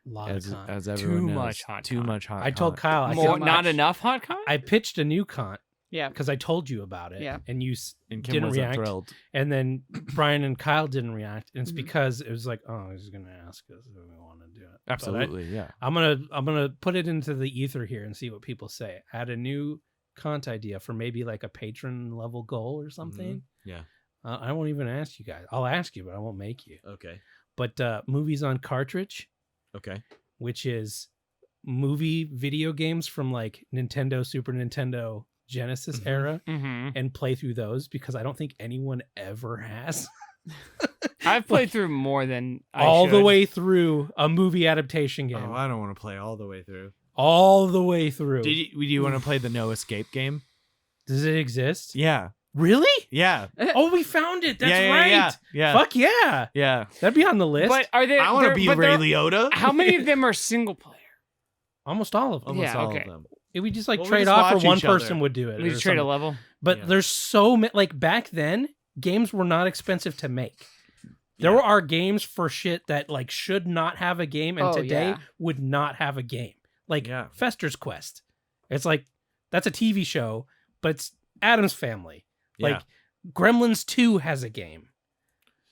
Lot As, of con. as everyone Too knows. much hot Too con. much hot I told con. Kyle, I More, said, not enough hot con. I pitched a new con Yeah. because I told you about it, Yeah. and you And Kim didn't wasn't react. thrilled. And then Brian and Kyle didn't react, and it's Mhm. because it was like, oh, he's gonna ask us if we want to do it. But Absolutely, yeah. I'm gonna put it into the ether here and see what people say. I had a new content idea for maybe like a patron level goal or something. Yeah. I won't even ask you guys. I'll ask you, but I won't make you. Okay. But movies on cartridge, Okay. which is movie video games from like Nintendo, Super Nintendo, Genesis Mhm. era, Mm-hmm. and play through those because I don't think anyone ever has. I've played through more than I all the should. way through a movie adaptation game. Oh, I don't want to play all the way through. All the way through. Do you want to play the No Escape game? Does it exist? Yeah. Really? Yeah. Oh, we found it. That's yeah, right. Yeah. Yeah. Fuck yeah. Yeah. That'd be on the list. But are there? I want to there- be but Ray there- Liotta. How many of them are single player? Almost all of them. Almost Yeah, all okay. of them. If we just like Well, we trade just off, or watch one each person other. would do it. We or just trade a something. level. But Yeah. there's so many. Like back then, games were not expensive to make. There Yeah. are games for shit that like should not have a game, and Oh, today yeah. would not have a game. Like Yeah. Fester's Quest. It's like that's a TV show, but it's Addams Family. Like Gremlins 2 has a game.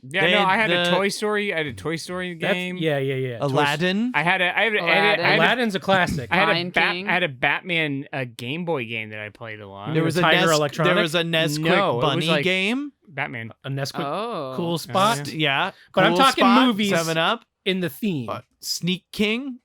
Yeah, They no, had I had a the- Toy Story. I had a Toy Story That's- game. Yeah. Aladdin. I had a. I had a. I had a- Aladdin. I had a- Aladdin's a classic. I had Lion a King. I had a Batman Game Boy game that I played a lot. There was a Tiger Nes- Electronic? There was a Nesquik No, it was bunny like- game. Batman. A Nesquik Oh. cool spot Yeah. But I'm Cool talking Spot, movies. 7-Up. in the theme. Sneak King.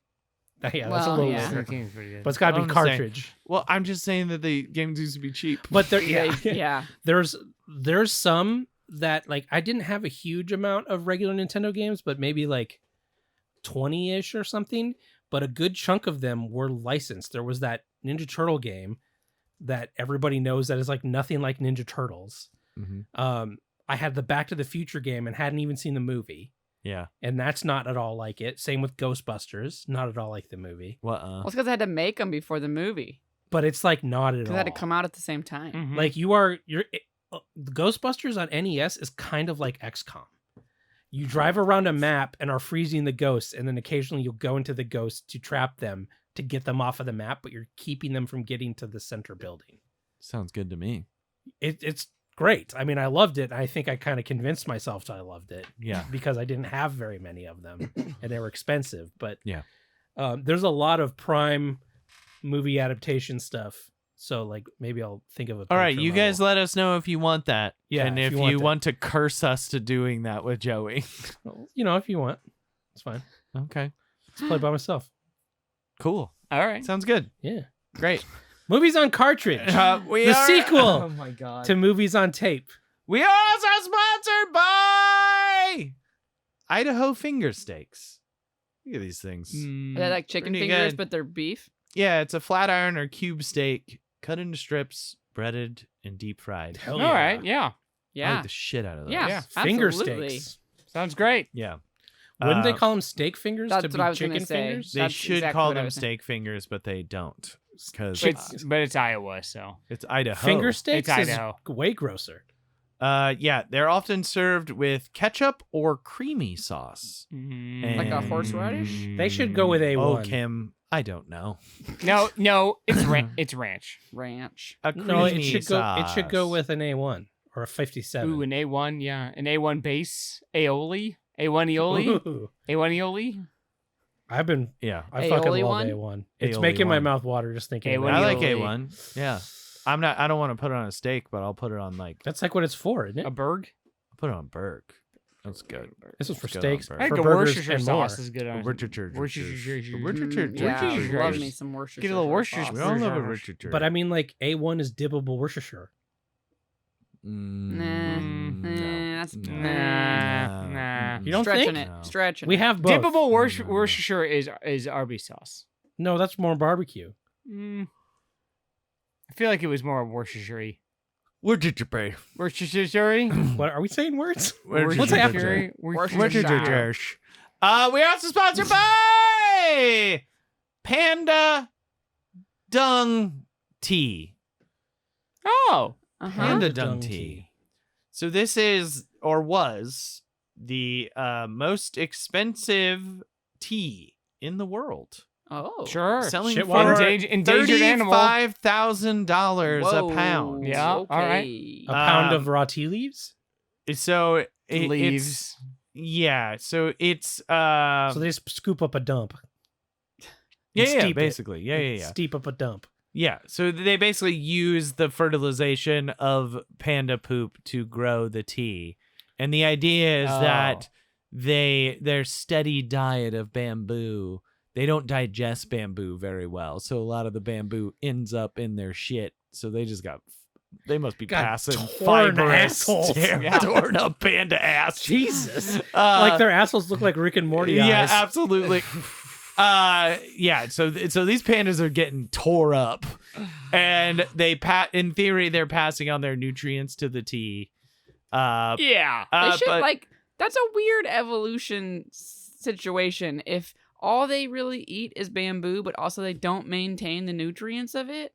Yeah, that's Well, a little yeah. weird. Game's pretty good. But it's got to I'm be saying- cartridge. Well, I'm just saying that the games used to be cheap. But there, Yeah. yeah, Yeah. there's some that like I didn't have a huge amount of regular Nintendo games, but maybe like 20-ish or something. But a good chunk of them were licensed. There was that Ninja Turtle game that everybody knows that is like nothing like Ninja Turtles. Mhm. I had the Back to the Future game and hadn't even seen the movie. Yeah. And that's not at all like it. Same with Ghostbusters, not at all like the movie. What? Well, it's because I had to make them before the movie. But it's like not at Because all. they had to come out at the same time. Mhm. Like the Ghostbusters on NES is kind of like XCOM. You drive around a map and are freezing the ghosts, and then occasionally you'll go into the ghosts to trap them to get them off of the map, but you're keeping them from getting to the center building. Sounds good to me. It's great. I mean, I loved it. I think I kind of convinced myself that I loved it Yeah. because I didn't have very many of them, and they were expensive. But Yeah. There's a lot of Prime movie adaptation stuff. So like maybe I'll think of a. All right, patron you guys level. let us know if you want that. Yeah, and if if you you want want, that. to curse us to doing that with Joey. You know, if you want, it's fine. Okay. Let's play by myself. Cool. All right. Sounds good. Yeah. Great. Movies on cartridge. We The are- sequel Oh my god. to movies on tape. We are also sponsored by Idaho Finger Steaks. Look at these things. Mm, Are they like chicken Pretty fingers, good. but they're beef? Yeah, it's a flat iron or cube steak cut into strips, breaded and deep fried. Hell all right. Yeah. I Yeah. like the shit out of those. Yeah. Yeah. Finger absolutely. steaks. Sounds great. Yeah. Wouldn't they Uh, call them steak fingers That's to what be I was gonna chicken say. fingers? They That's should exactly call what I them was saying. steak fingers, but they don't. Because But it's Iowa, so it's Idaho. Finger steaks It's is Idaho. way grosser. Yeah, they're often served with ketchup or creamy sauce. Like a horseradish? They should go with Oh, A1. Kim, I don't know. No, it's it's ranch. Ranch. A creamy No, it should sauce. go. It should go with an A1 or a 57. Ooh, an A1, yeah, an A1 base, aioli, A1 aioli, Ooh. A1 aioli. I've been. Yeah, I fucking Aioli love one? A1. It's Aioli making my one. mouth water just thinking. A1 about I it. like aioli. A1. Yeah, I don't want to put it on a steak, but I'll put it on like That's like what it's for, isn't it? A burg. put it on burg. That's good. This was for Let's go steaks. on, I think For the burgers Worcestershire and sauce more. is good on Worcestershire. Yeah, love me some Worcestershire. Get a little sauce. Worcestershire. We all love a Worcestershire. Worcestershire. But I mean, like A1 is dippable Worcestershire. That's Nah. You don't stretching think? it. No. Stretching We it. have both. Dippable No. Worcestershire is Arby's sauce. No, that's more barbecue. I feel like it was more Worcestershire. Worcestershire. Worcestershire. What are we saying words? What's happening? Worcestershire. We're also sponsored by Panda Dung Tea. Oh, Uh-huh. Panda Dung Dung tea. Tea. So this is or was the most expensive tea in the world, Oh. sure. selling Shit for water. Endangered animal. $35,000 a pound. Yeah, all right. okay. A pound of raw tea leaves? So it's Leaves. yeah. So it's So they just scoop up a dump. yeah, steep it. basically yeah. Steep up a dump. Yeah, so they basically use the fertilization of panda poop to grow the tea. And the idea is that their steady diet of bamboo, they don't digest bamboo very well. So a lot of the bamboo ends up in their shit. So they must be God, passing torn fibrous, assholes. torn up panda ass. Jesus. Uh, Like their assholes look like Rick and Morty yeah, eyes. absolutely. So these pandas are getting tore up, and in theory they're passing on their nutrients to the tea. Yeah. They should but that's a weird evolution situation if all they really eat is bamboo, but also they don't maintain the nutrients of it.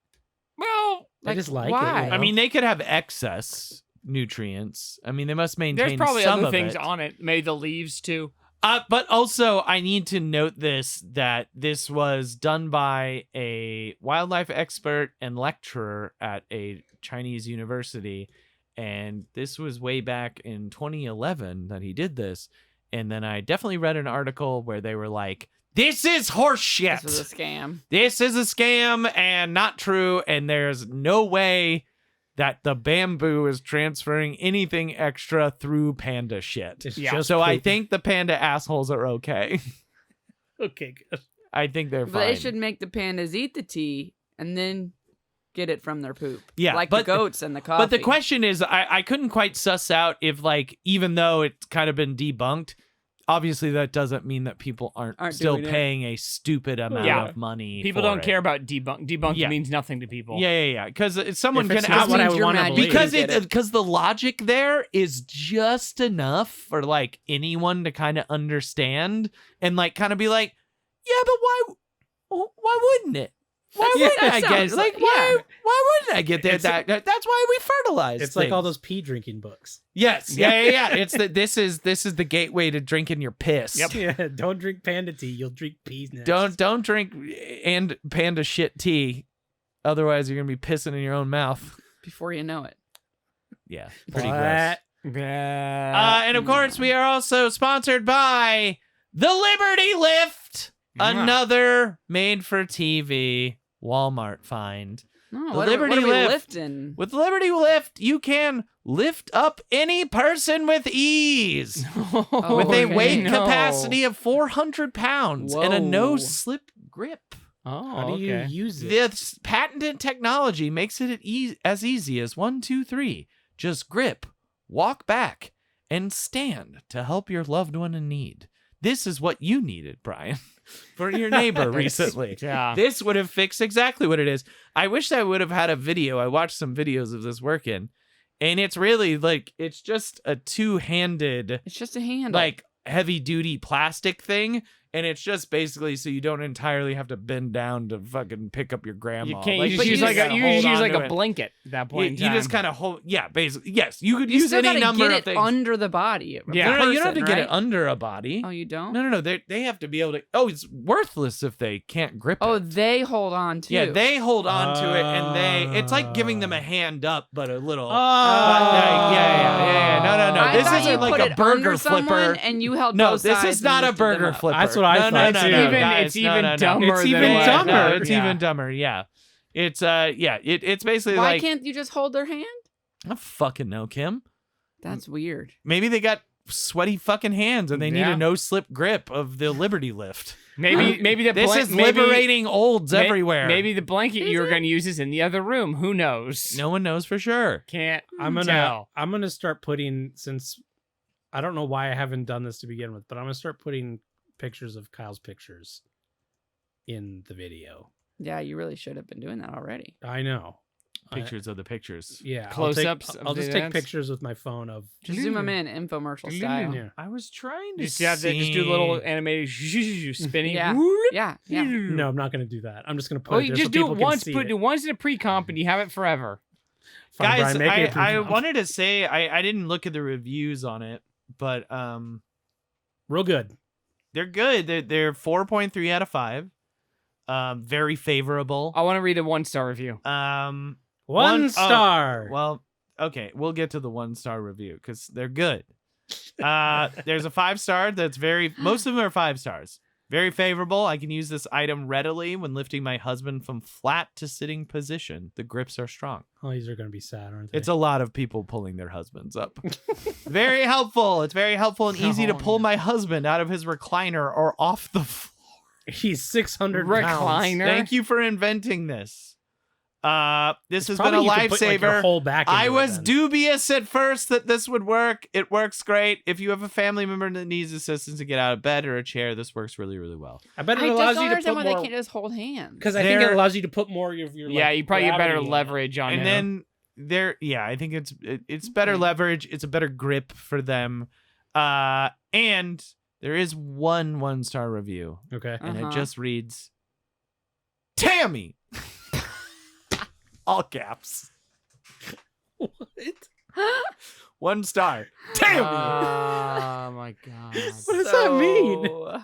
Well, They just like it, why? you know? I mean, they could have excess nutrients. I mean, they must maintain. there's probably some other of things it. on it. Maybe the leaves too. But also, I need to note that this was done by a wildlife expert and lecturer at a Chinese university, and this was way back in 2011 that he did this. And then I definitely read an article where they were like, "This is horseshit. This was a scam. This is a scam and not true, and there's no way that the bamboo is transferring anything extra through panda shit." It's Yeah. just So I poop. think the panda assholes are okay. Okay, good. I think they're But fine. they should make the pandas eat the tea and then get it from their poop. Yeah, like but- the goats and the coffee. But the question is, I couldn't quite suss out if, like, even though it's kind of been debunked, obviously that doesn't mean that people aren't still doing it. paying a stupid amount Yeah. of money. People for don't it. care about debunk. Debunk Yeah. means nothing to people. Yeah. Because someone If can it's not ask what I means would you're want to mad believe. because You get it. because the logic there is just enough for like anyone to kind of understand and like kind of be like, yeah, but why wouldn't it? Why Yeah, wouldn't that I get sounds like like- why yeah. why wouldn't I get there? It's- That's why we fertilize. It's like all things. those pee drinking books. Yes, yeah. It's that this is the gateway to drinking your piss. Yep. Yeah, don't drink panda tea. You'll drink peas next. Don't drink and panda shit tea, otherwise you're gonna be pissing in your own mouth. before you know it. Yeah, pretty What? gross. Yeah. And of course, we are also sponsored by the Liberty Lift, another made-for-TV Walmart find. No, The what, Liberty what are we Lift. lifting? With Liberty Lift, you can lift up any person with ease. Oh, With a okay. weight no. capacity of 400 pounds and a Whoa. no-slip grip. Oh, How do you okay. use it? This patented technology makes it as easy as 1, 2, 3. Just grip, walk back, and stand to help your loved one in need. This is what you needed, Brian, for your neighbor recently. Yeah. This would have fixed exactly what it is. I wish I would have had a video. I watched some videos of this working, and it's really like it's just a two-handed, It's just a handle. like heavy-duty plastic thing. And it's just basically so you don't entirely have to bend down to fucking pick up your grandma. You can't. Like, You but just use you like just a. You hold just use on like to a it. blanket at that point. You in just time. kind of hold. Yeah, basically. Yes, you could you use still any gotta number get of it things. under the body. of Yeah. the No, you don't have to person, get it right? under a body. Oh, you don't? No. They have to be able to. Oh, it's worthless if they can't grip Oh, it. they hold on too. Yeah, they hold on to it, and they. It's like giving them a hand up, but a little. Oh, yeah. No. I This thought isn't you like put a it burger under someone flipper. and you held No, both this sides is and not a lifted them burger up. flipper. That's what I no, thought, no, too. no, Even- guys, it's even no. dumber It's than even what- dumber. No, it's Yeah. even dumber. Yeah, it's it's basically Why like can't you just hold their hand? I don't fucking know, Kim. That's weird. Maybe they got sweaty fucking hands and they need Yeah. a no-slip grip of the Liberty Lift. Maybe the This is liberating olds everywhere. Maybe the blanket Is you were it? going to use is in the other room. Who knows? No one knows for sure. Can't I'm tell. gonna start putting, since I don't know why I haven't done this to begin with, but I'm gonna start putting pictures of Kyle's pictures in the video. Yeah, you really should have been doing that already. I know. Pictures of the pictures. Yeah, Close-ups I'll of just the take dance? pictures with my phone of. Just zoom them in infomercial style. Yeah. I was trying to Just have to just do a little animated spinning. Yeah. Yeah, yeah. No, I'm not gonna do that. I'm just gonna put. Oh, it you there just so do people it can once. see Put it once in a pre-comp, and you have it forever. Fine, Guys, Brian, make it a I pre-comp. wanted to say I didn't look at the reviews on it, but real good. they're good. They're 4.3 out of 5. Very favorable. I want to read a 1-star review. One oh, star. Well, okay, we'll get to the 1-star review because they're good. There's a 5-star that's most of them are 5 stars. Very favorable. I can use this item readily when lifting my husband from flat to sitting position. The grips are strong. Oh, these are gonna be sad, aren't they? It's a lot of people pulling their husbands up. Very helpful. It's very helpful and easy to Oh, pull yeah. my husband out of his recliner or off the floor. He's 600 pounds. Recliner. Thank you for inventing this. This has been Probably a you could put, like, your lifesaver. whole back I into it was then. dubious at first that this would work. It works great. If you have a family member that needs assistance to get out of bed or a chair, this works really, really well. I bet it I just allows don't you to understand put why more. they can't just hold hands. Because I think it They're- allows you to put more of your. Yeah, like, you probably get better gravity in it. leverage on And it. then I think it's better Okay. leverage. It's a better grip for them. And there is one 1-star review, Okay. and it Uh-huh. just reads, Tammy. All caps. What? 1 star. Tammy. Oh my god. What does that mean? So,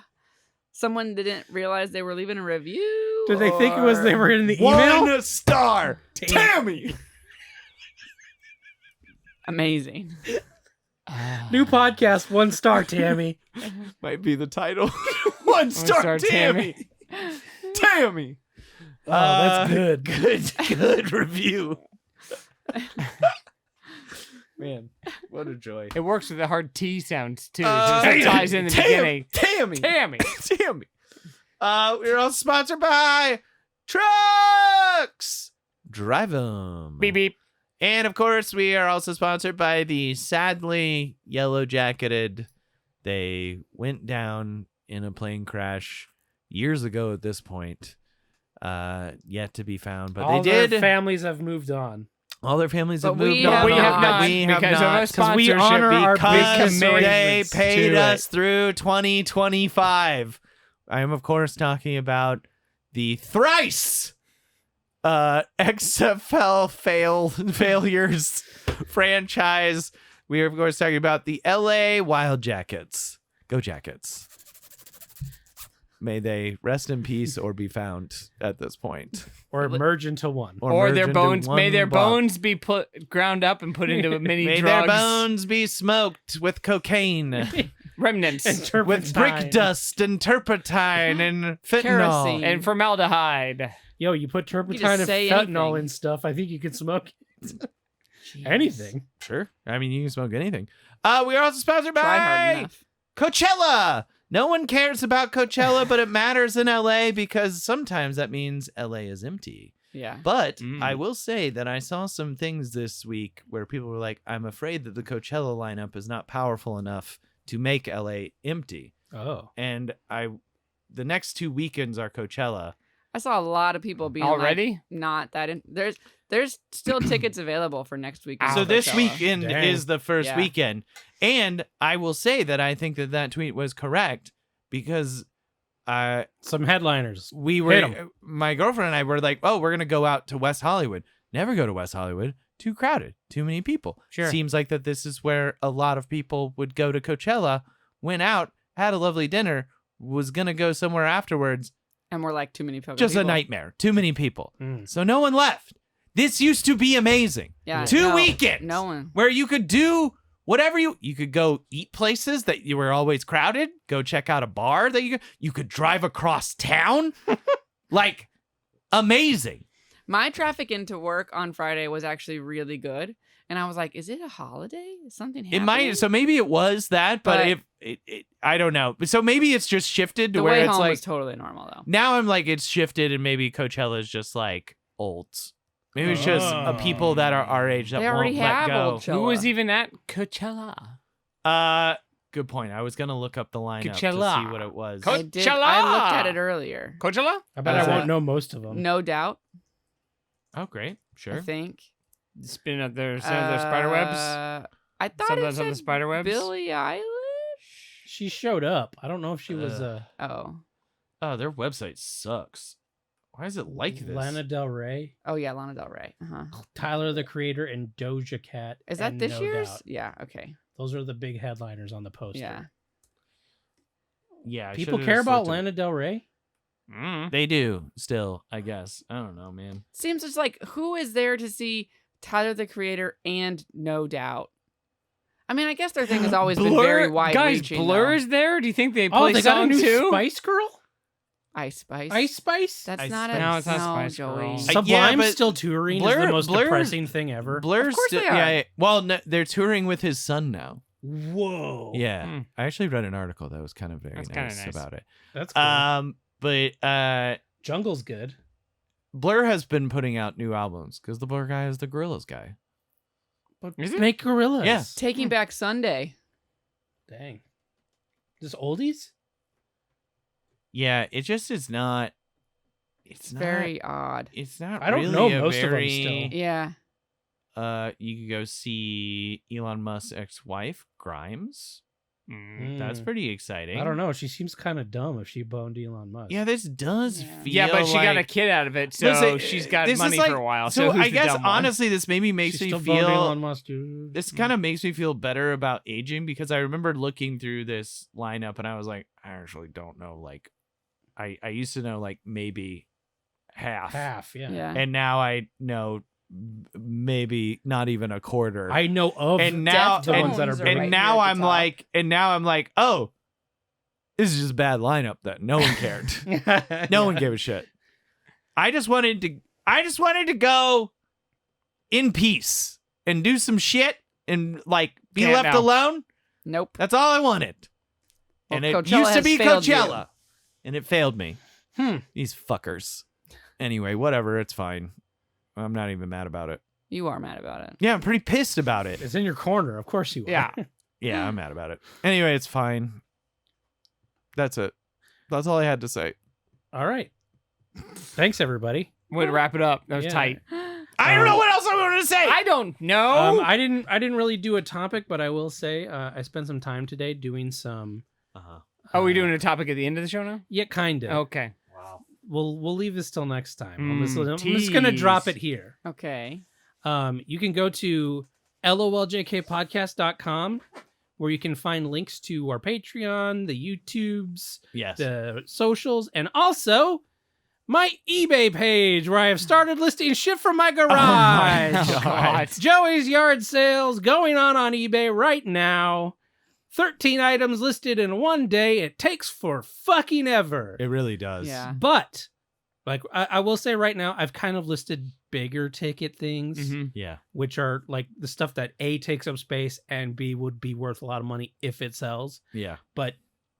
someone didn't realize they were leaving a review. Did they think it was they were in the email? 1 star. Tammy. Amazing. New podcast, 1 star, Tammy. Might be the title. 1 star, star, Tammy. Tammy. Oh, that's good. Good review. Man, what a joy. It works with the hard T sounds too. It Uh, just ties in the beginning. Tammy. Tammy. Tammy. We're also sponsored by Trucks. Drive 'em. Beep beep. And of course, we are also sponsored by the sadly yellow jacketed. They went down in a plane crash years ago at this point. Yet to be found, but All they their did. families have moved on. All their families have But we moved on. have We have not. not We have because of not. our 'Cause we sponsorship. honor our big because they commitments paid to us it. through 2025. I am, of course, talking about the thrice XFL failures franchise. We are, of course, talking about the LA Wild Jackets. Go Jackets. May they rest in peace or be found at this point. Or merge into one. Or merge their into bones. May one their block. bones be ground up and put into mini May drugs. their bones be smoked with cocaine. Remnants. And with turpentine. brick dust and turpentine and fentanyl. Kerosene. and formaldehyde. Yo, you put turpentine just and say fentanyl anything. in stuff. I think you can smoke Jeez. anything. Sure. I mean, you can smoke anything. We are also sponsored Try hard by enough. Coachella. No one cares about Coachella, but it matters in LA because sometimes that means LA is empty. Yeah. But Mm. I will say that I saw some things this week where people were like, I'm afraid that the Coachella lineup is not powerful enough to make LA empty. Oh. And the next 2 weekends are Coachella. I saw a lot of people being Already? like, not that. There's still tickets available for next week. So this Coachella. weekend Dang. is the first Yeah. weekend. And I will say that I think that tweet was correct because Some headliners. we Hit were 'em. my girlfriend and I were like, oh, we're going to go out to West Hollywood. Never go to West Hollywood. Too crowded. Too many people. Sure. Seems like that this is where a lot of people would go to Coachella, went out, had a lovely dinner, was going to go somewhere afterwards. And we're like too many people. Just a nightmare. Too many people. Mm. So no one left. This used to be amazing. Yeah. 2 no, weekends. No one. Where you could do whatever you could go eat places that you were always crowded, go check out a bar that you could drive across town. Like amazing. My traffic into work on Friday was actually really good. And I was like, is it a holiday? Is something happening? It might. So maybe it was that, but But- if it, I don't know. So maybe it's just shifted to the where way it's home like was totally normal, though. now I'm like it's shifted, and maybe Coachella is just like olds. Maybe it's just people that are our age that They already won't let have go. old Who was even at Coachella? Good point. I was gonna look up the lineup to Coachella. see what it was. Co- I looked at it earlier. Coachella? I bet I Uh, won't know most of them. No doubt, Oh, great. I Sure. think. Spinning up their spider webs. I thought Sometimes it on the said spider webs. Billie Eilish. She showed up. I don't know if she was Oh. Oh, their website sucks. Why is it like this? Lana Del Rey, Oh yeah, Lana Del Rey. Tyler the Creator, and Doja Cat. Is that and this No year's? Doubt. Yeah. Okay. Those are the big headliners on the poster. Yeah. Yeah, I People should've care just about looked at- Lana Del Rey. They do still, I guess. I don't know, man. Seems just like who is there to see Tyler the Creator and No Doubt? I mean, I guess their thing has always been very wide Guys, reaching. Blur is there? Do you think they Oh, play they got a song new too? Spice Girl. Ice Spice. Ice Spice. That's Ice not Spice. a No, it's not Spice Joey. Girl. Yeah, Sublime's but still touring. Is Blur- the most Blur's- depressing thing ever. Blur's Of course still, they are. yeah. Well, no, they're touring with his son now. Whoa. Yeah, Hmm. I actually read an article that was kind of very That's kinda nice nice. about it. That's cool. But Jungle's good. Blur has been putting out new albums because the Blur guy is the Gorillaz guy. But Is it? make gorillas. Yeah. Taking Back Sunday. Dang. Just oldies? Yeah, it just is not. It's not Very odd. It's not. I don't really know a most of them very, still. Yeah. You could go see Elon Musk's ex-wife Grimes. That's Mm. pretty exciting. I don't know. She seems kind of dumb if she boned Elon Musk. Yeah, this does Yeah. feel. Yeah, but she got a like- kid out of it, so Listen, she's got this is money like- for a while. So who's I the guess dumb one? honestly, this maybe makes She me still boned Elon feel. Musk, dude. This kind of makes me feel better about aging because I remember looking through this lineup and I was like, I actually don't know. Like, I used to know like maybe half, half. Yeah. Yeah. and now I know maybe not even a quarter. I know of and now the ones that are Deftones are big. right and here now at the I'm top. like, oh, this is just a bad lineup that no one cared. No one gave a shit. I just wanted to go in peace and do some shit and like be Can't left now. alone. Nope. That's all I wanted. Well, And it Coachella used to has be failed you. Coachella. And it failed me. Hmm. These fuckers. Anyway, whatever, it's fine. I'm not even mad about it. You are mad about it. Yeah, I'm pretty pissed about it. It's in your corner. Of course you are. Yeah. Yeah, I'm mad about it. Anyway, it's fine. That's it. That's all I had to say. All right. Thanks, everybody. Way to wrap it up. That was Yeah. tight. I don't know what else I wanted to say. I don't know. I didn't really do a topic, but I will say I spent some time today doing some. Are we doing a topic at the end of the show now? Yeah, kind of. Okay. We'll leave this till next time. I'm just tease. gonna drop it here. Okay. You can go to LOLJKpodcast.com where you can find links to our Patreon, the YouTubes, Yes. the socials, and also my eBay page where I have started listing shit from my garage. Oh, God. Joey's yard sales going on eBay right now. 13 items listed in one day. It takes for fucking ever. It really does. Yeah. But, like, I will say right now, I've kind of listed bigger ticket things, Mhm. Yeah. which are like the stuff that A, takes up space, and B, would be worth a lot of money if it sells. Yeah. But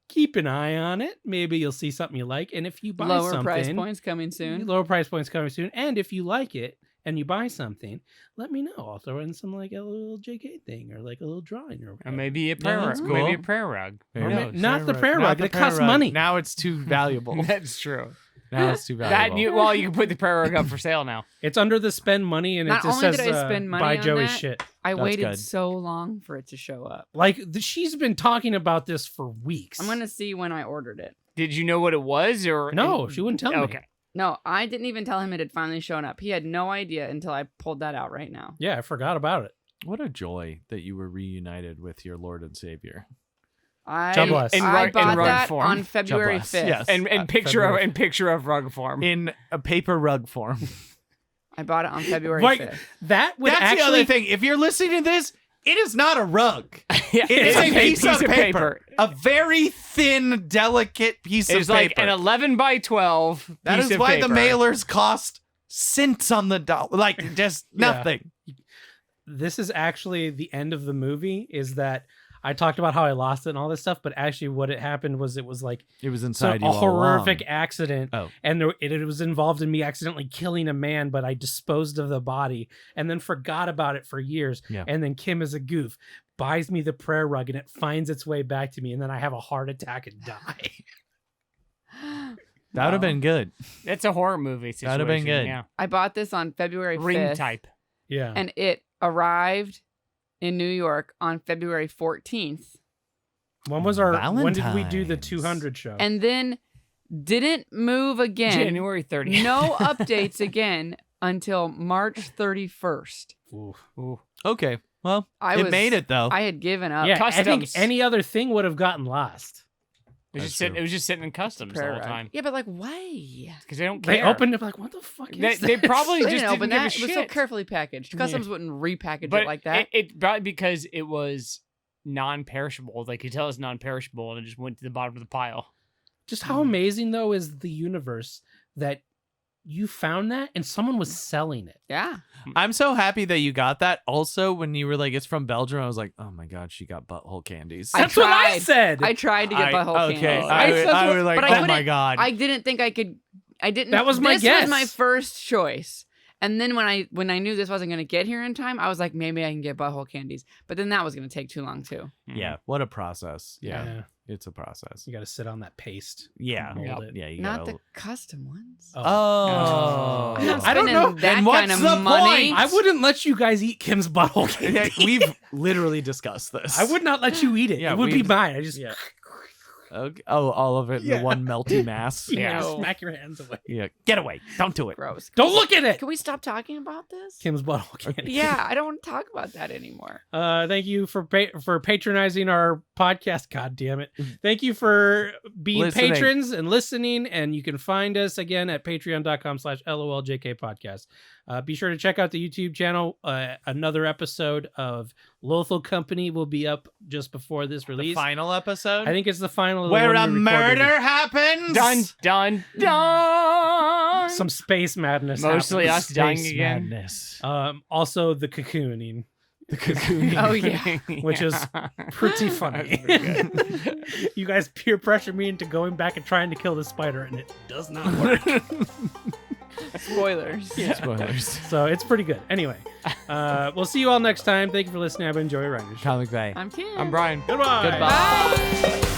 keep an eye on it. Maybe you'll see something you like. And if you buy Lower something, price points coming soon. lower price points coming soon. And if you like it and you buy something, let me know. I'll throw in some like a little JK thing or like a little drawing or Or whatever. maybe a prayer that's rug. cool. Maybe a prayer rug. Who Very knows? nice. Not the prayer rug. Not It the prayer costs rug. money. Now it's too valuable. That's true. Now it's too That valuable. you can put the prayer rug up for sale now. It's under the spend money and Not it just only says did I spend money buy on Joey's that, shit. I That's waited good. so long for it to show up. Like she's been talking about this for weeks. I'm gonna see when I ordered it. Did you know what it was, or No, she wouldn't tell me. Okay. No, I didn't even tell him it had finally shown up. He had no idea until I pulled that out right now. Yeah, I forgot about it. What a joy that you were reunited with your Lord and Savior. I, God bless. In I rug- in bought rug that form. on February bless. 5th. Yes. And picture of rug form. In a paper rug form. I bought it on February Like 5th. that would That's actually the other thing. If you're listening to this, it is not a rug. Yeah, It is it's a piece of paper. paper. A very thin, delicate piece It's of like paper. an 11 by 12 That piece is of why paper. the mailers cost cents on the dollar. Like, just Yeah. nothing. This is actually the end of the movie. Is that I talked about how I lost it and all this stuff, but actually what it happened was it was like It was so inside a you all horrific along. accident, Oh. and it was involved in me accidentally killing a man, but I disposed of the body and then forgot about it for years. Yeah. And then Kim, is a goof, buys me the prayer rug, and it finds its way back to me, and then I have a heart attack and die. That would have been good. It's a horror movie situation. That'd have been good. Yeah. I bought this on February 5th. Ring type. Yeah. And it arrived in New York on February 14th. When did we do the Valentine's. 200 show? And then didn't move again. January 30th. No updates again until March 31st. Ooh. Ooh. Okay. Well, I it was- made it though. I had given up. Yeah, I think Customs. any other thing would have gotten lost. It was just sitting in customs the Prayer whole rug. time. Yeah, but like, why? Because they don't care. They opened it like, what the fuck is They this? probably They just didn't open give a that. It was so shit. carefully packaged. Customs wouldn't repackage But it like that. It probably because it was non-perishable. Like you tell it's non-perishable, and it just went to the bottom of the pile. Just how amazing though is the universe that you found that and someone was selling it. Yeah. I'm so happy that you got that. Also, when you were like, it's from Belgium, I was like, oh my God, she got butthole candies. I That's what I tried. said. I tried to get butthole okay. candies. I was like, but I oh couldn't- my God. I didn't think I could. I didn't. That was my this guess. was my first choice. And then when I knew this wasn't going to get here in time, I was like, maybe I can get butthole candies. But then that was going to take too long too. Yeah, what a process. Yeah, it's a process. You got to sit on that paste. Yeah, Mold it. yeah. You Not gotta... the custom ones. Oh, I'm not I don't spending know. that And what's kind of the money. point? I wouldn't let you guys eat Kim's butthole candy. We've literally discussed this. I would not let you eat it. Yeah, it would be we've- mine. I just Yeah. Okay. Oh, all of it in Yeah. the one melty mass. Yeah. No. smack your hands away. Yeah. Get away. Don't do it. Gross. Don't look at it. Can we stop talking about this? Kim's butthole candy. Yeah, I don't want to talk about that anymore. Thank you for patronizing our podcast. God damn it. Thank you for being Listening. patrons and listening. And you can find us again at patreon.com/LOLJK podcast. Be sure to check out the YouTube channel. Another episode of Lothal Company will be up just before this The release. final episode. I think it's the final of the where one a we recorded. murder happens. Dun dun dun. Some space madness. Mostly happens. us dying Space again. madness. Also the cocooning, The cocoon. Oh, yeah. which is pretty funny. You guys peer pressure me into going back and trying to kill the spider, and it does not work. Spoilers. Spoilers. So it's pretty good. Anyway, we'll see you all next time. Thank you for listening. I've been Joey Reinders. Comic Bay. I'm Kim. I'm Brian. Goodbye. Goodbye. Bye.